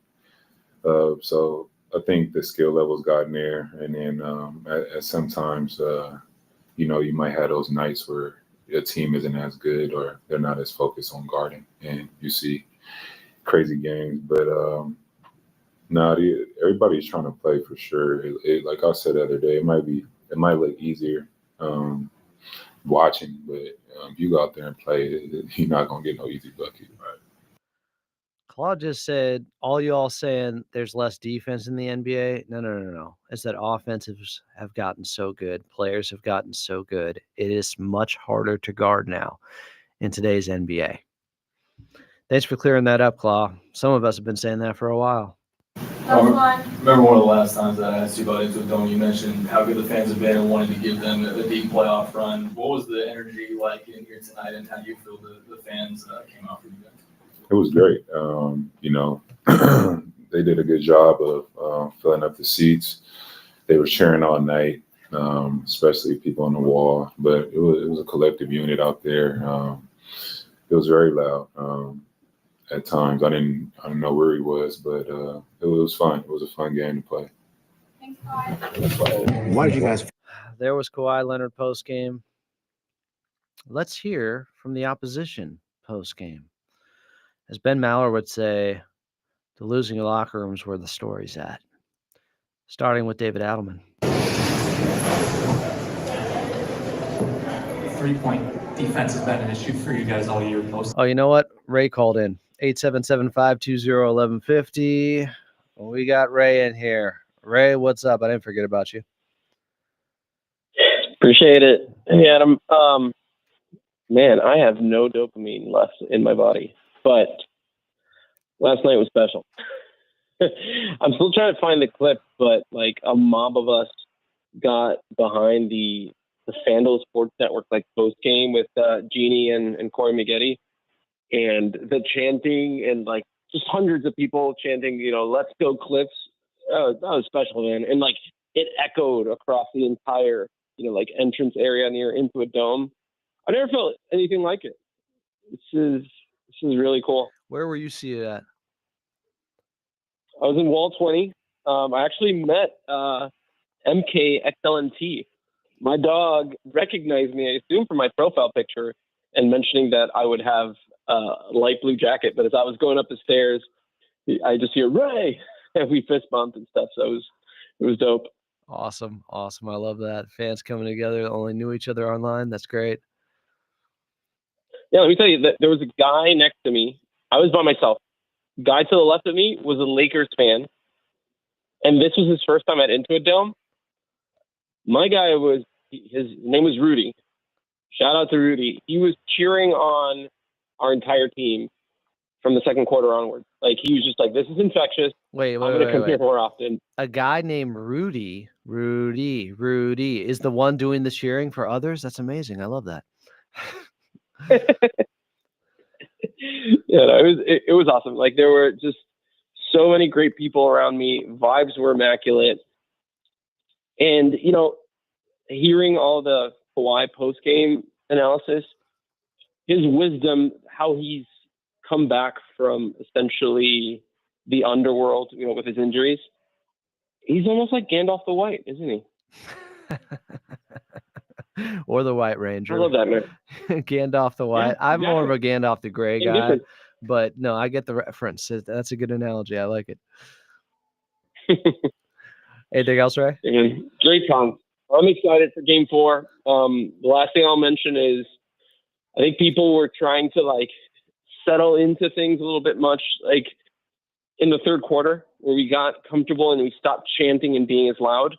So I think the skill level's gotten there, and then at sometimes, you might have those nights where a team isn't as good or they're not as focused on guarding, and you see crazy games. But everybody's trying to play for sure. Like I said the other day, it might look easier watching, but if you go out there and play, you're not gonna get no easy bucket. Right. Claude just said, all y'all saying there's less defense in the NBA. No. It's that offensives have gotten so good. Players have gotten so good. It is much harder to guard now in today's NBA. Thanks for clearing that up, Claude. Some of us have been saying that for a while. I remember one of the last times that I asked you about Into a Dome, you mentioned how good the fans have been and wanted to give them a deep playoff run. What was the energy like in here tonight, and how do you feel the fans came out for you guys? It was great. They did a good job of filling up the seats. They were cheering all night, especially people on the wall. But it was a collective unit out there. It was very loud at times. I didn't know where he was, but it was fun. It was a fun game to play. Why did you guys? There was Kawhi Leonard post game. Let's hear from the opposition post game. As Ben Maller would say, the losing locker rooms where the story's at. Starting with David Adelman. 3-point defense has been an issue for you guys all year. Oh, you know what? Ray called in. 877-520-1150. We got Ray in here. Ray, what's up? I didn't forget about you. Appreciate it. Hey, Adam. Man, I have no dopamine left in my body, but last night was special. I'm still trying to find the clip, but like a mob of us got behind the FanDuel Sports Network post game with Jeannie and Corey Maggette, and the chanting and just hundreds of people chanting, "Let's go Clips." That was special, man, and it echoed across the entire entrance area near Into a Dome. I never felt anything like it. This is really cool. Where were you seated at? I was in wall 20. I actually met MKXLNT. My dog recognized me, I assume, from my profile picture and mentioning that I would have a light blue jacket. But as I was going up the stairs, I just hear Ray, and we fist bumped and stuff. So it was dope. Awesome. I love that. Fans coming together, only knew each other online. That's great. Yeah, let me tell you that there was a guy next to me. I was by myself. Guy to the left of me was a Lakers fan, and this was his first time at Into a Dome. My guy his name was Rudy. Shout out to Rudy. He was cheering on our entire team from the second quarter onward. He was just like, "This is infectious. Wait, I'm going to come here more often." A guy named Rudy is the one doing the cheering for others. That's amazing. I love that. Yeah, no, it was awesome. There were just so many great people around me. Vibes were immaculate. And, hearing all the Kawhi post-game analysis, his wisdom, how he's come back from essentially the underworld, with his injuries, he's almost like Gandalf the White, isn't he? Or the White Ranger. I love that, man. Gandalf the White. Yeah, I'm more of exactly. a Gandalf the Gray Same guy, difference. but no, I get the reference. That's a good analogy. I like it. Anything else, Ray? Great, Tom. I'm excited for Game 4. The last thing I'll mention is I think people were trying to settle into things a little bit much, in the third quarter where we got comfortable and we stopped chanting and being as loud.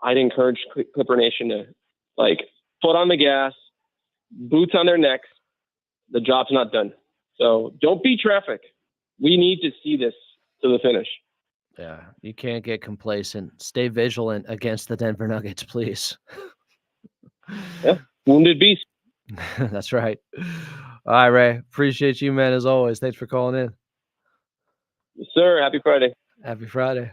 I'd encourage Clipper Nation to foot on the gas, boots on their necks. The job's not done. So don't beat traffic. We need to see this to the finish. Yeah, you can't get complacent. Stay vigilant against the Denver Nuggets, please. Yeah, wounded beast. That's right. All right, Ray. Appreciate you, man, as always. Thanks for calling in. Yes, sir. Happy Friday. Happy Friday.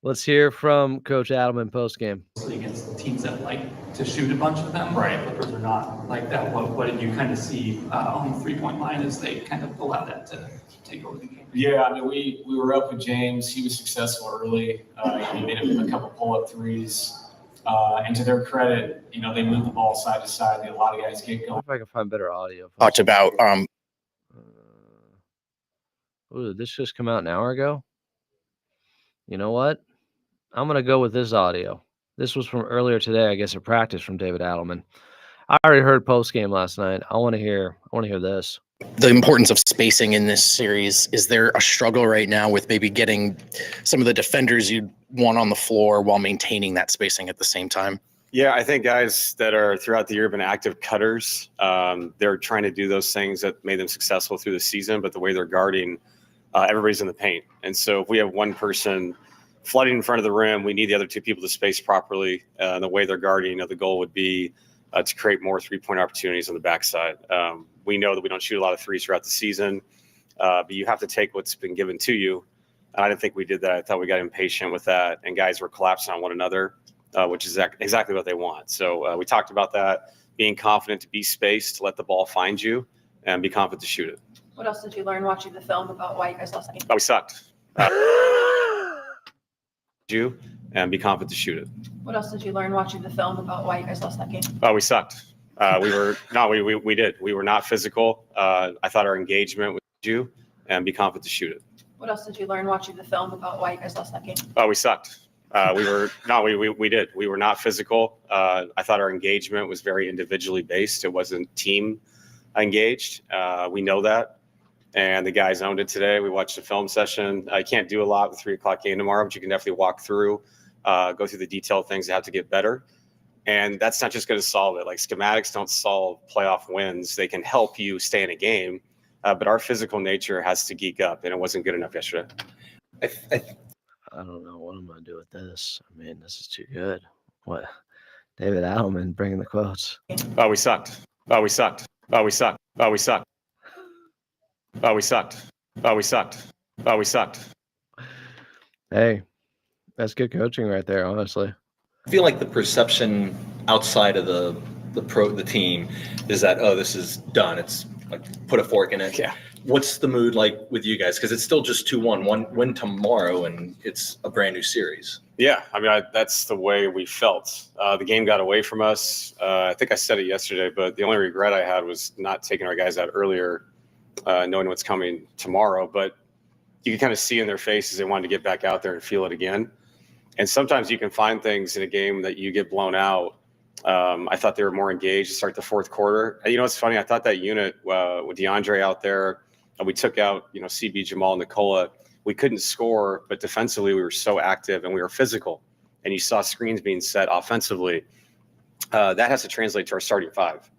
Let's hear from Coach Adelman postgame. Against teams that like to shoot a bunch of them, right? Clippers are not like that. What did you kind of see on the 3-point line as they kind of allow that to take over the game? Yeah, I mean, we were up with James. He was successful early. He made a couple pull-up threes. And to their credit, they move the ball side to side. A lot of guys get going. If I can find better audio. Talked about Ooh, did this just come out an hour ago? You know what? I'm going to go with this audio. This was from earlier today, I guess, a practice from David Adelman. I already heard post game last night. I want to hear this. the importance of spacing in this series. Is there a struggle right now with maybe getting some of the defenders you want on the floor while maintaining that spacing at the same time? Yeah, I think guys that are throughout the year have been active cutters. They're trying to do those things that made them successful through the season, but the way they're guarding, everybody's in the paint. And so if we have one person flooding in front of the rim, we need the other two people to space properly. And the way they're guarding, the goal would be to create more three-point opportunities on the backside. We know that we don't shoot a lot of threes throughout the season, but you have to take what's been given to you. And I didn't think we did that. I thought we got impatient with that, and guys were collapsing on one another, which is exactly what they want. So we talked about that, being confident to be spaced, to let the ball find you, and be confident to shoot it. What else did you learn watching the film about why you guys lost that game? We sucked. You and be confident to shoot it. What else did you learn watching the film about why you guys lost that game? We sucked. We did. We were not physical. I thought our engagement was you and be confident to shoot it. What else did you learn watching the film about why you guys lost that game? We sucked. We did. We were not physical. I thought our engagement was very individually based. It wasn't team engaged. We know that. And the guys owned it today. We watched a film session. I can't do a lot with 3:00 game tomorrow, but you can definitely walk through, go through the detailed things that have to get better. And that's not just going to solve it. Like schematics don't solve playoff wins. They can help you stay in a game, but our physical nature has to geek up, and it wasn't good enough yesterday. I don't know what I'm going to do with this. I mean, this is too good. What? David Adelman bringing the quotes. We sucked. We sucked. We sucked. We sucked. We sucked. We sucked. We sucked. Hey, that's good coaching right there, honestly. I feel like the perception outside of the team is that, oh, this is done. It's like put a fork in it. Yeah. What's the mood like with you guys? Because it's still just 2-1. One win tomorrow, and it's a brand new series. Yeah, I mean, that's the way we felt. The game got away from us. I think I said it yesterday, but the only regret I had was not taking our guys out earlier, knowing what's coming tomorrow. But you can kind of see in their faces they wanted to get back out there and feel it again. And sometimes you can find things in a game that you get blown out. I thought they were more engaged to start the fourth quarter. You know, it's funny. I thought that unit with DeAndre out there, we took out, CB, Jamal, Nicola. We couldn't score, but defensively we were so active and we were physical. And you saw screens being set offensively. That has to translate to our starting five.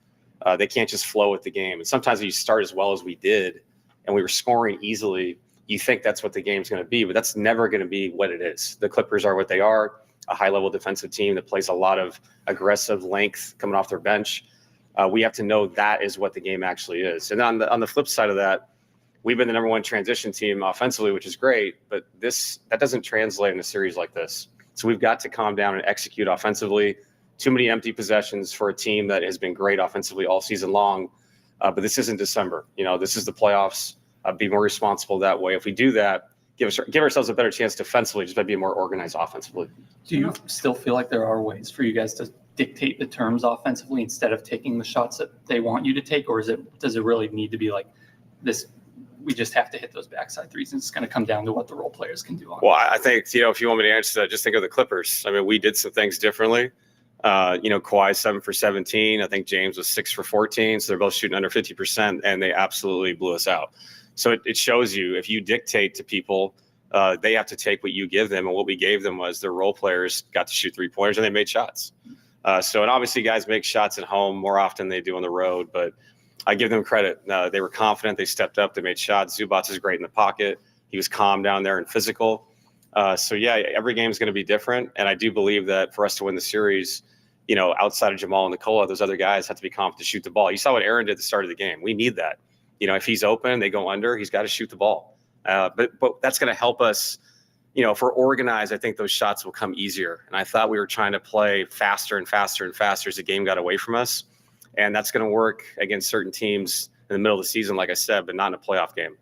They can't just flow with the game. And sometimes when you start as well as we did and we were scoring easily, you think that's what the game's going to be, but that's never going to be what it is. The Clippers are what they are, a high-level defensive team that plays a lot of aggressive length coming off their bench. We have to know that is what the game actually is. And on the flip side of that, we've been the number one transition team offensively, which is great, but that doesn't translate in a series like this. So we've got to calm down and execute offensively. Too many empty possessions for a team that has been great offensively all season long. But this isn't December. This is the playoffs. Be more responsible that way. If we do that, give ourselves a better chance defensively just by being more organized offensively. Do you still feel like there are ways for you guys to dictate the terms offensively instead of taking the shots that they want you to take, or does it really need to be like this? We just have to hit those backside threes, and it's going to come down to what the role players can do. Well, I think if you want me to answer that, just think of the Clippers. I mean, we did some things differently. Kawhi 7 for 17. I think James was 6 for 14. So they're both shooting under 50%, and they absolutely blew us out. So it shows you if you dictate to people, they have to take what you give them. And what we gave them was their role players got to shoot 3-pointers, and they made shots. And obviously guys make shots at home more often than they do on the road, but I give them credit. They were confident. They stepped up. They made shots. Zubats is great in the pocket. He was calm down there and physical. Every game is going to be different. And I do believe that for us to win the series, outside of Jamal and Nikola, those other guys have to be confident to shoot the ball. You saw what Aaron did at the start of the game. We need that. If he's open, they go under, he's got to shoot the ball. But that's going to help us. If we're organized, I think those shots will come easier. And I thought we were trying to play faster and faster and faster as the game got away from us. And that's going to work against certain teams in the middle of the season, like I said, but not in a playoff game.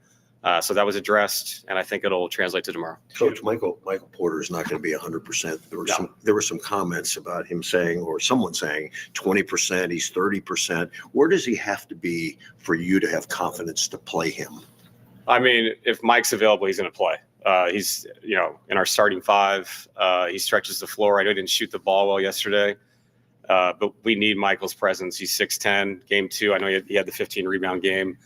So that was addressed, and I think it'll translate to tomorrow. Coach, Michael Porter is not going to be 100%. There were some comments about him saying, or someone saying 20%, he's 30%. Where does he have to be for you to have confidence to play him? I mean, if Mike's available, he's going to play. He's, in our starting five. He stretches the floor. I know he didn't shoot the ball well yesterday, but we need Michael's presence. He's 6'10". Game 2, I know he had the 15 rebound game.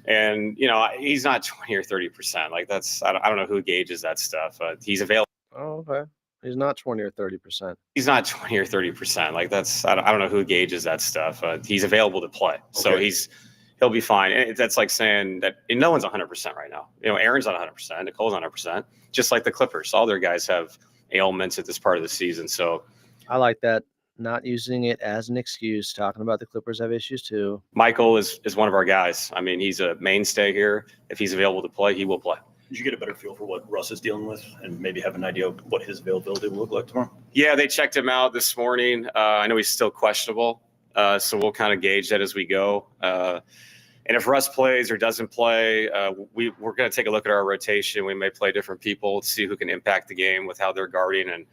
And, he's not 20 or 30%. Like that's, I don't know who gauges that stuff. He's available. Oh, okay. He's not 20 or 30%. He's not 20 or 30%. Like that's, I don't know who gauges that stuff. He's available to play. So he'll be fine. And that's like saying that no one's 100% right now. Aaron's not 100%. Nicole's not 100%. Just like the Clippers. All their guys have ailments at this part of the season. So I like that. Not using it as an excuse, talking about the Clippers have issues too. Michael is one of our guys. I mean, he's a mainstay here. If he's available to play, he will play. Did you get a better feel for what Russ is dealing with and maybe have an idea of what his availability will look like tomorrow? Yeah, they checked him out this morning. I know he's still questionable, so we'll kind of gauge that as we go. And if Russ plays or doesn't play, we're going to take a look at our rotation. We may play different people to see who can impact the game with how they're guarding and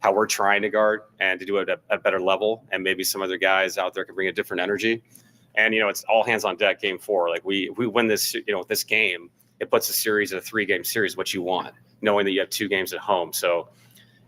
how we're trying to guard and to do it at a better level. And maybe some other guys out there can bring a different energy. And, it's all hands on deck game 4. Like we win this, this game, it puts a series of a 3-game series, what you want, knowing that you have 2 games at home. So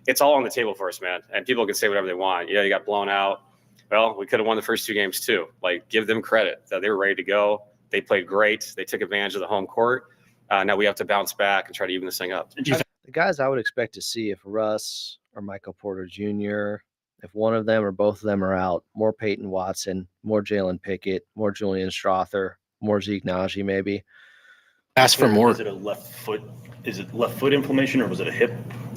it's all on the table for us, man. And people can say whatever they want. You got blown out. Well, we could have won the first 2 games too. Like give them credit that they were ready to go. They played great. They took advantage of the home court. Now we have to bounce back and try to even this thing up. The guys I would expect to see if Russ or Michael Porter Jr., if one of them or both of them are out, more Peyton Watson, more Jalen Pickett, more Julian Strother, more Zeke Naji maybe. Ask for more. Is it left foot inflammation or was it a hip?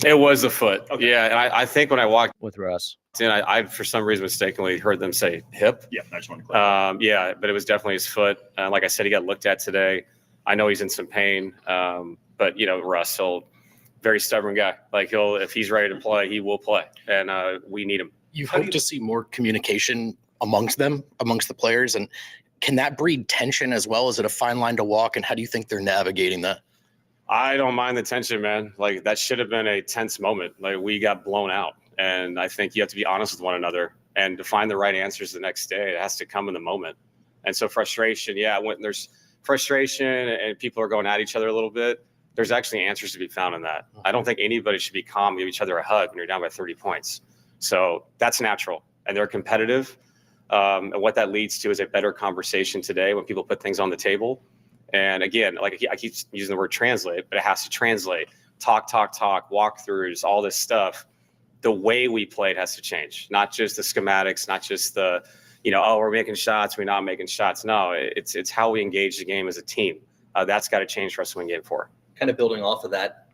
It was the foot. Okay. Yeah. And I think when I walked with Russ, and I for some reason mistakenly heard them say hip. Yeah, I just want to clarify. Yeah, but it was definitely his foot. Like I said, he got looked at today. I know he's in some pain. But Russ, very stubborn guy. Like if he's ready to play, he will play, and we need him. You hope to see more communication amongst the players, and can that breed tension as well? Is it a fine line to walk, and how do you think they're navigating that? I don't mind the tension, man. Like that should have been a tense moment. Like we got blown out, and I think you have to be honest with one another and to find the right answers the next day. It has to come in the moment. And so frustration, when there's frustration and people are going at each other a little bit, there's actually answers to be found in that. I don't think anybody should be calm, give each other a hug when you're down by 30 points. So that's natural, and they're competitive. And what that leads to is a better conversation today when people put things on the table. And again, like I keep using the word translate, but it has to translate. Talk, walkthroughs, all this stuff. The way we played has to change, not just the schematics, not just the, we're making shots, we're not making shots. No, it's how we engage the game as a team. That's got to change for us to win game 4. Kind of building off of that,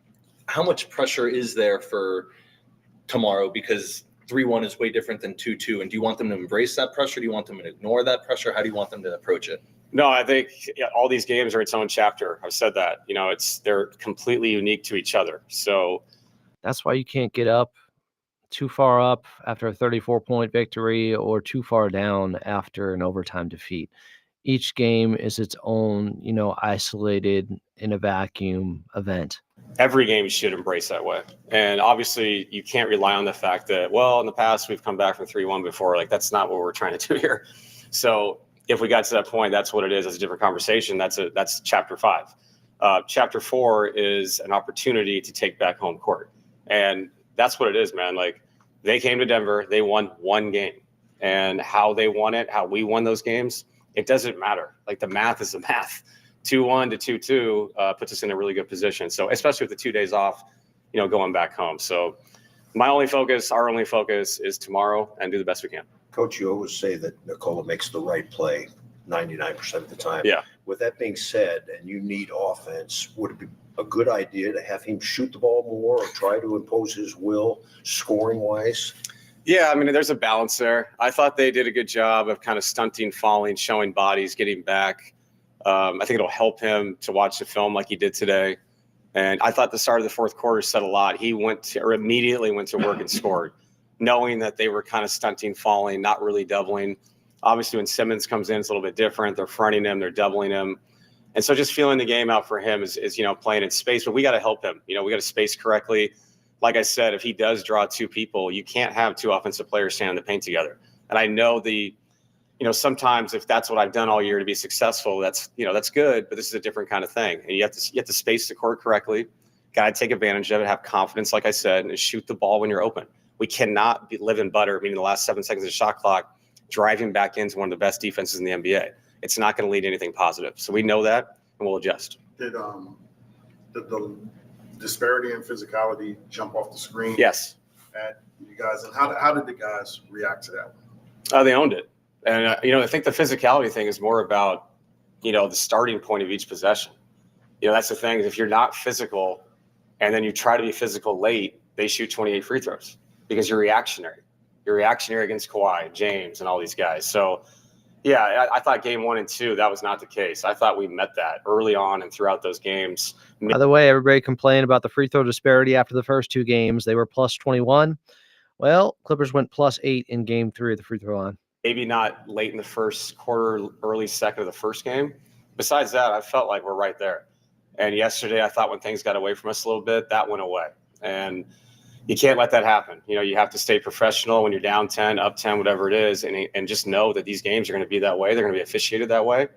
how much pressure is there for tomorrow? Because 3-1 is way different than 2-2. And do you want them to embrace that pressure? Do you want them to ignore that pressure? How do you want them to approach it? No, I think all these games are its own chapter. I've said that. They're completely unique to each other. So that's why you can't get up too far up after a 34-point victory or too far down after an overtime defeat. each game is its own, isolated in a vacuum event. Every game you should embrace that way. And obviously you can't rely on the fact that, well, in the past we've come back from 3-1 before. Like, that's not what we're trying to do here. So if we got to that point, that's what it is. It's a different conversation. That's chapter 5. Chapter 4 is an opportunity to take back home court. And that's what it is, man. Like, they came to Denver, they won one game, and how they won it, how we won those games, it doesn't matter. Like, the math is the math. 2-1 to 2-2 puts us in a really good position. So especially with the 2 days off, going back home. So our only focus is tomorrow and do the best we can. Coach, you always say that Nikola makes the right play 99% of the time. Yeah. With that being said, and you need offense, would it be a good idea to have him shoot the ball more or try to impose his will scoring-wise? Yeah, I mean, there's a balance there. I thought they did a good job of kind of stunting, falling, showing bodies, getting back. I think it'll help him to watch the film like he did today. And I thought the start of the fourth quarter said a lot. He immediately went to work and scored, knowing that they were kind of stunting, falling, not really doubling. Obviously, when Simmons comes in, it's a little bit different. They're fronting him, they're doubling him. And so just feeling the game out for him is playing in space. But we got to help him. We got to space correctly. Like I said, if he does draw two people, you can't have two offensive players stand in the paint together. And I know sometimes if that's what I've done all year to be successful, that's good, but this is a different kind of thing. And you have to space the court correctly. Got to take advantage of it, have confidence, like I said, and shoot the ball when you're open. We cannot live in butter, meaning the last 7 seconds of the shot clock, driving back into one of the best defenses in the NBA. It's not going to lead to anything positive. So we know that, and we'll adjust. Did the disparity in physicality jump off the screen? Yes. At you guys, and how did the guys react to that? They owned it. And, I think the physicality thing is more about, the starting point of each possession. That's the thing. If you're not physical and then you try to be physical late, they shoot 28 free throws because you're reactionary. You're reactionary against Kawhi, James, and all these guys. So, yeah, I thought game 1 and 2, that was not the case. I thought we met that early on and throughout those games. By the way, everybody complained about the free throw disparity after the first 2 games. They were plus 21. Well, Clippers went plus 8 in game 3 of the free throw line. Maybe not late in the first quarter, early second of the first game. Besides that, I felt like we're right there. And yesterday, I thought when things got away from us a little bit, that went away. And you can't let that happen. You have to stay professional when you're down 10, up 10, whatever it is, and just know that these games are going to be that way. They're going to be officiated that way.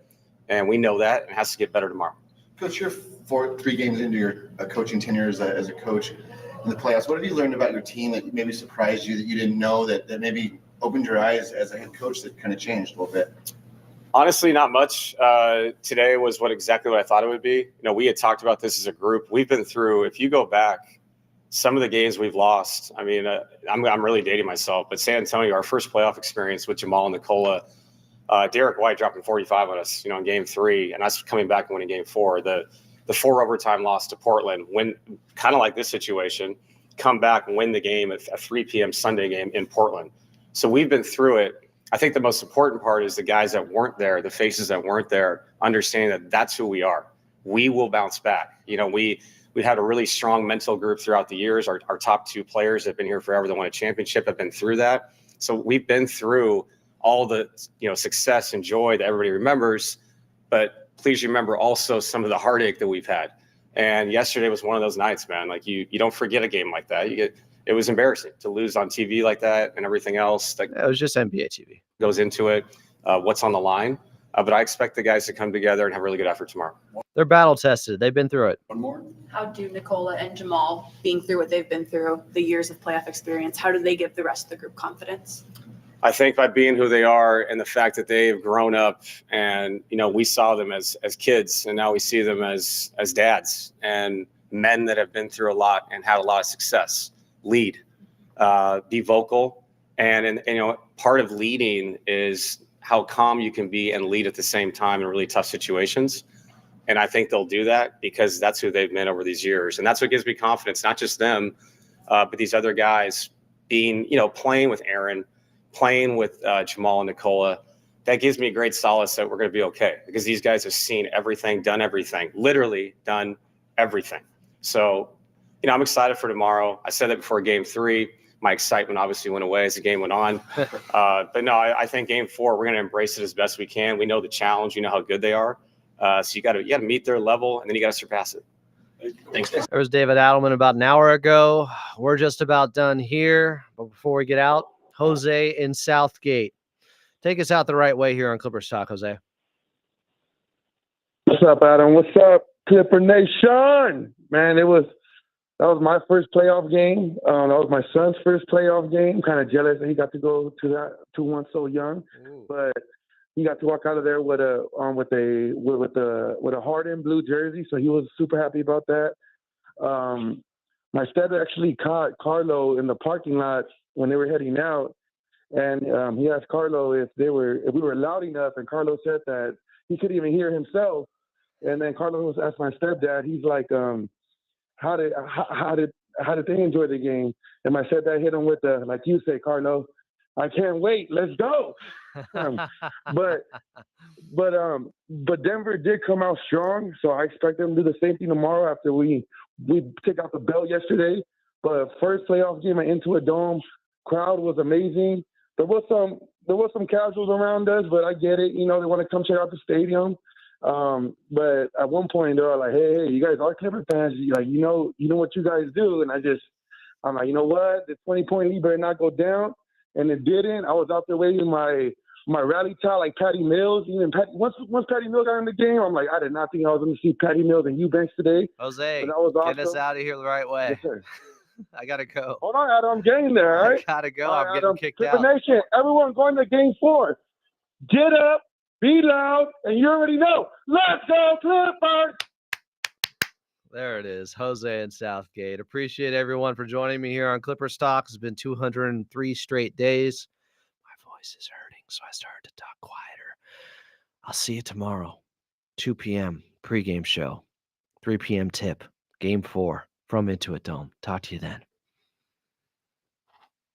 And we know that, and it has to get better tomorrow. Coach, you're 3 games into your coaching tenure as a coach in the playoffs. What have you learned about your team that maybe surprised you, that you didn't know, that maybe opened your eyes as a head coach that kind of changed a little bit? Honestly, not much. Today was exactly what I thought it would be. We had talked about this as a group. We've been through, if you go back, some of the games we've lost. I mean, I'm really dating myself, but San Antonio, our first playoff experience with Jamal and Nikola, Derek White dropping 45 on us, in game 3, and us coming back and winning game 4. The 4 overtime loss to Portland, when kind of like this situation, come back and win the game at a 3 p.m. Sunday game in Portland. So we've been through it. I think the most important part is the guys that weren't there, the faces that weren't there, understanding that that's who we are. We will bounce back. We had a really strong mental group throughout the years. Our top 2 players that have been here forever that won a championship have been through that. So we've been through all the success and joy that everybody remembers. But please remember also some of the heartache that we've had. And yesterday was one of those nights, man. Like you don't forget a game like that. It was embarrassing to lose on TV like that and everything else. It was just NBA TV. Goes into it, what's on the line. But I expect the guys to come together and have a really good effort tomorrow. They're battle tested. They've been through it. One more. How do Nikola and Jamal, being through what they've been through, the years of playoff experience, how do they give the rest of the group confidence? I think by being who they are and the fact that they've grown up and, we saw them as kids and now we see them as dads and men that have been through a lot and had a lot of success. Lead, be vocal. And part of leading is how calm you can be and lead at the same time in really tough situations. And I think they'll do that because that's who they've been over these years. And that's what gives me confidence, not just them, but these other guys being, playing with Aaron, playing with Jamal and Nikola. That gives me a great solace that we're going to be okay because these guys have seen everything, done everything, literally done everything. So, I'm excited for tomorrow. I said that before game 3. my excitement obviously went away as the game went on. But no, I think Game 4, we're going to embrace it as best we can. We know the challenge. We know how good they are. So you got to meet their level, and then you got to surpass it. Thanks, guys. There was David Adelman about an hour ago. We're just about done here. But before we get out, Jose in Southgate. Take us out the right way here on Clippers Talk, Jose. What's up, Adam? What's up, Clipper Nation? Man, that was my first playoff game. That was my son's first playoff game. Kind of jealous that he got to go to one so young, but he got to walk out of there with a Harden blue jersey, so he was super happy about that. My stepdad actually caught Carlo in the parking lot when they were heading out, and he asked Carlo if we were loud enough, and Carlo said that he couldn't even hear himself. And then Carlos asked my stepdad, he's like, how did they enjoy the game? And my stepdad hit him with the, like you say, Carlo, I can't wait, let's go. But Denver did come out strong, so I expect them to do the same thing tomorrow after we took out the belt yesterday. But first playoff game at Intuit Dome, crowd was amazing. There was some casuals around us, but I get it. They want to come check out the stadium. But at one point they were like, hey, you guys are Clipper fans. Like, you know what you guys do. And I'm like, you know what? The 20-point lead better not go down. And it didn't. I was out there waving my rally towel like Patty Mills. Once Patty Mills got in the game, I'm like, I did not think I was going to see Patty Mills and Eubanks today. Jose, that was awesome. get us out of here the right way. Yes, sir. I got to go. Hold on, Adam. I'm getting there, all right? I got to go. All right, I'm getting Adam, kicked Clipper out. Nation, everyone going to Game 4. Get up, be loud, and you already know. Let's go, Clippers! There it is, Jose in Southgate. Appreciate everyone for joining me here on Clippers Talk. It's been 203 straight days. My voice is hurting, so I started to talk quieter. I'll see you tomorrow, 2 p.m. pregame show, 3 p.m. tip, Game 4 from Intuit Dome. Talk to you then.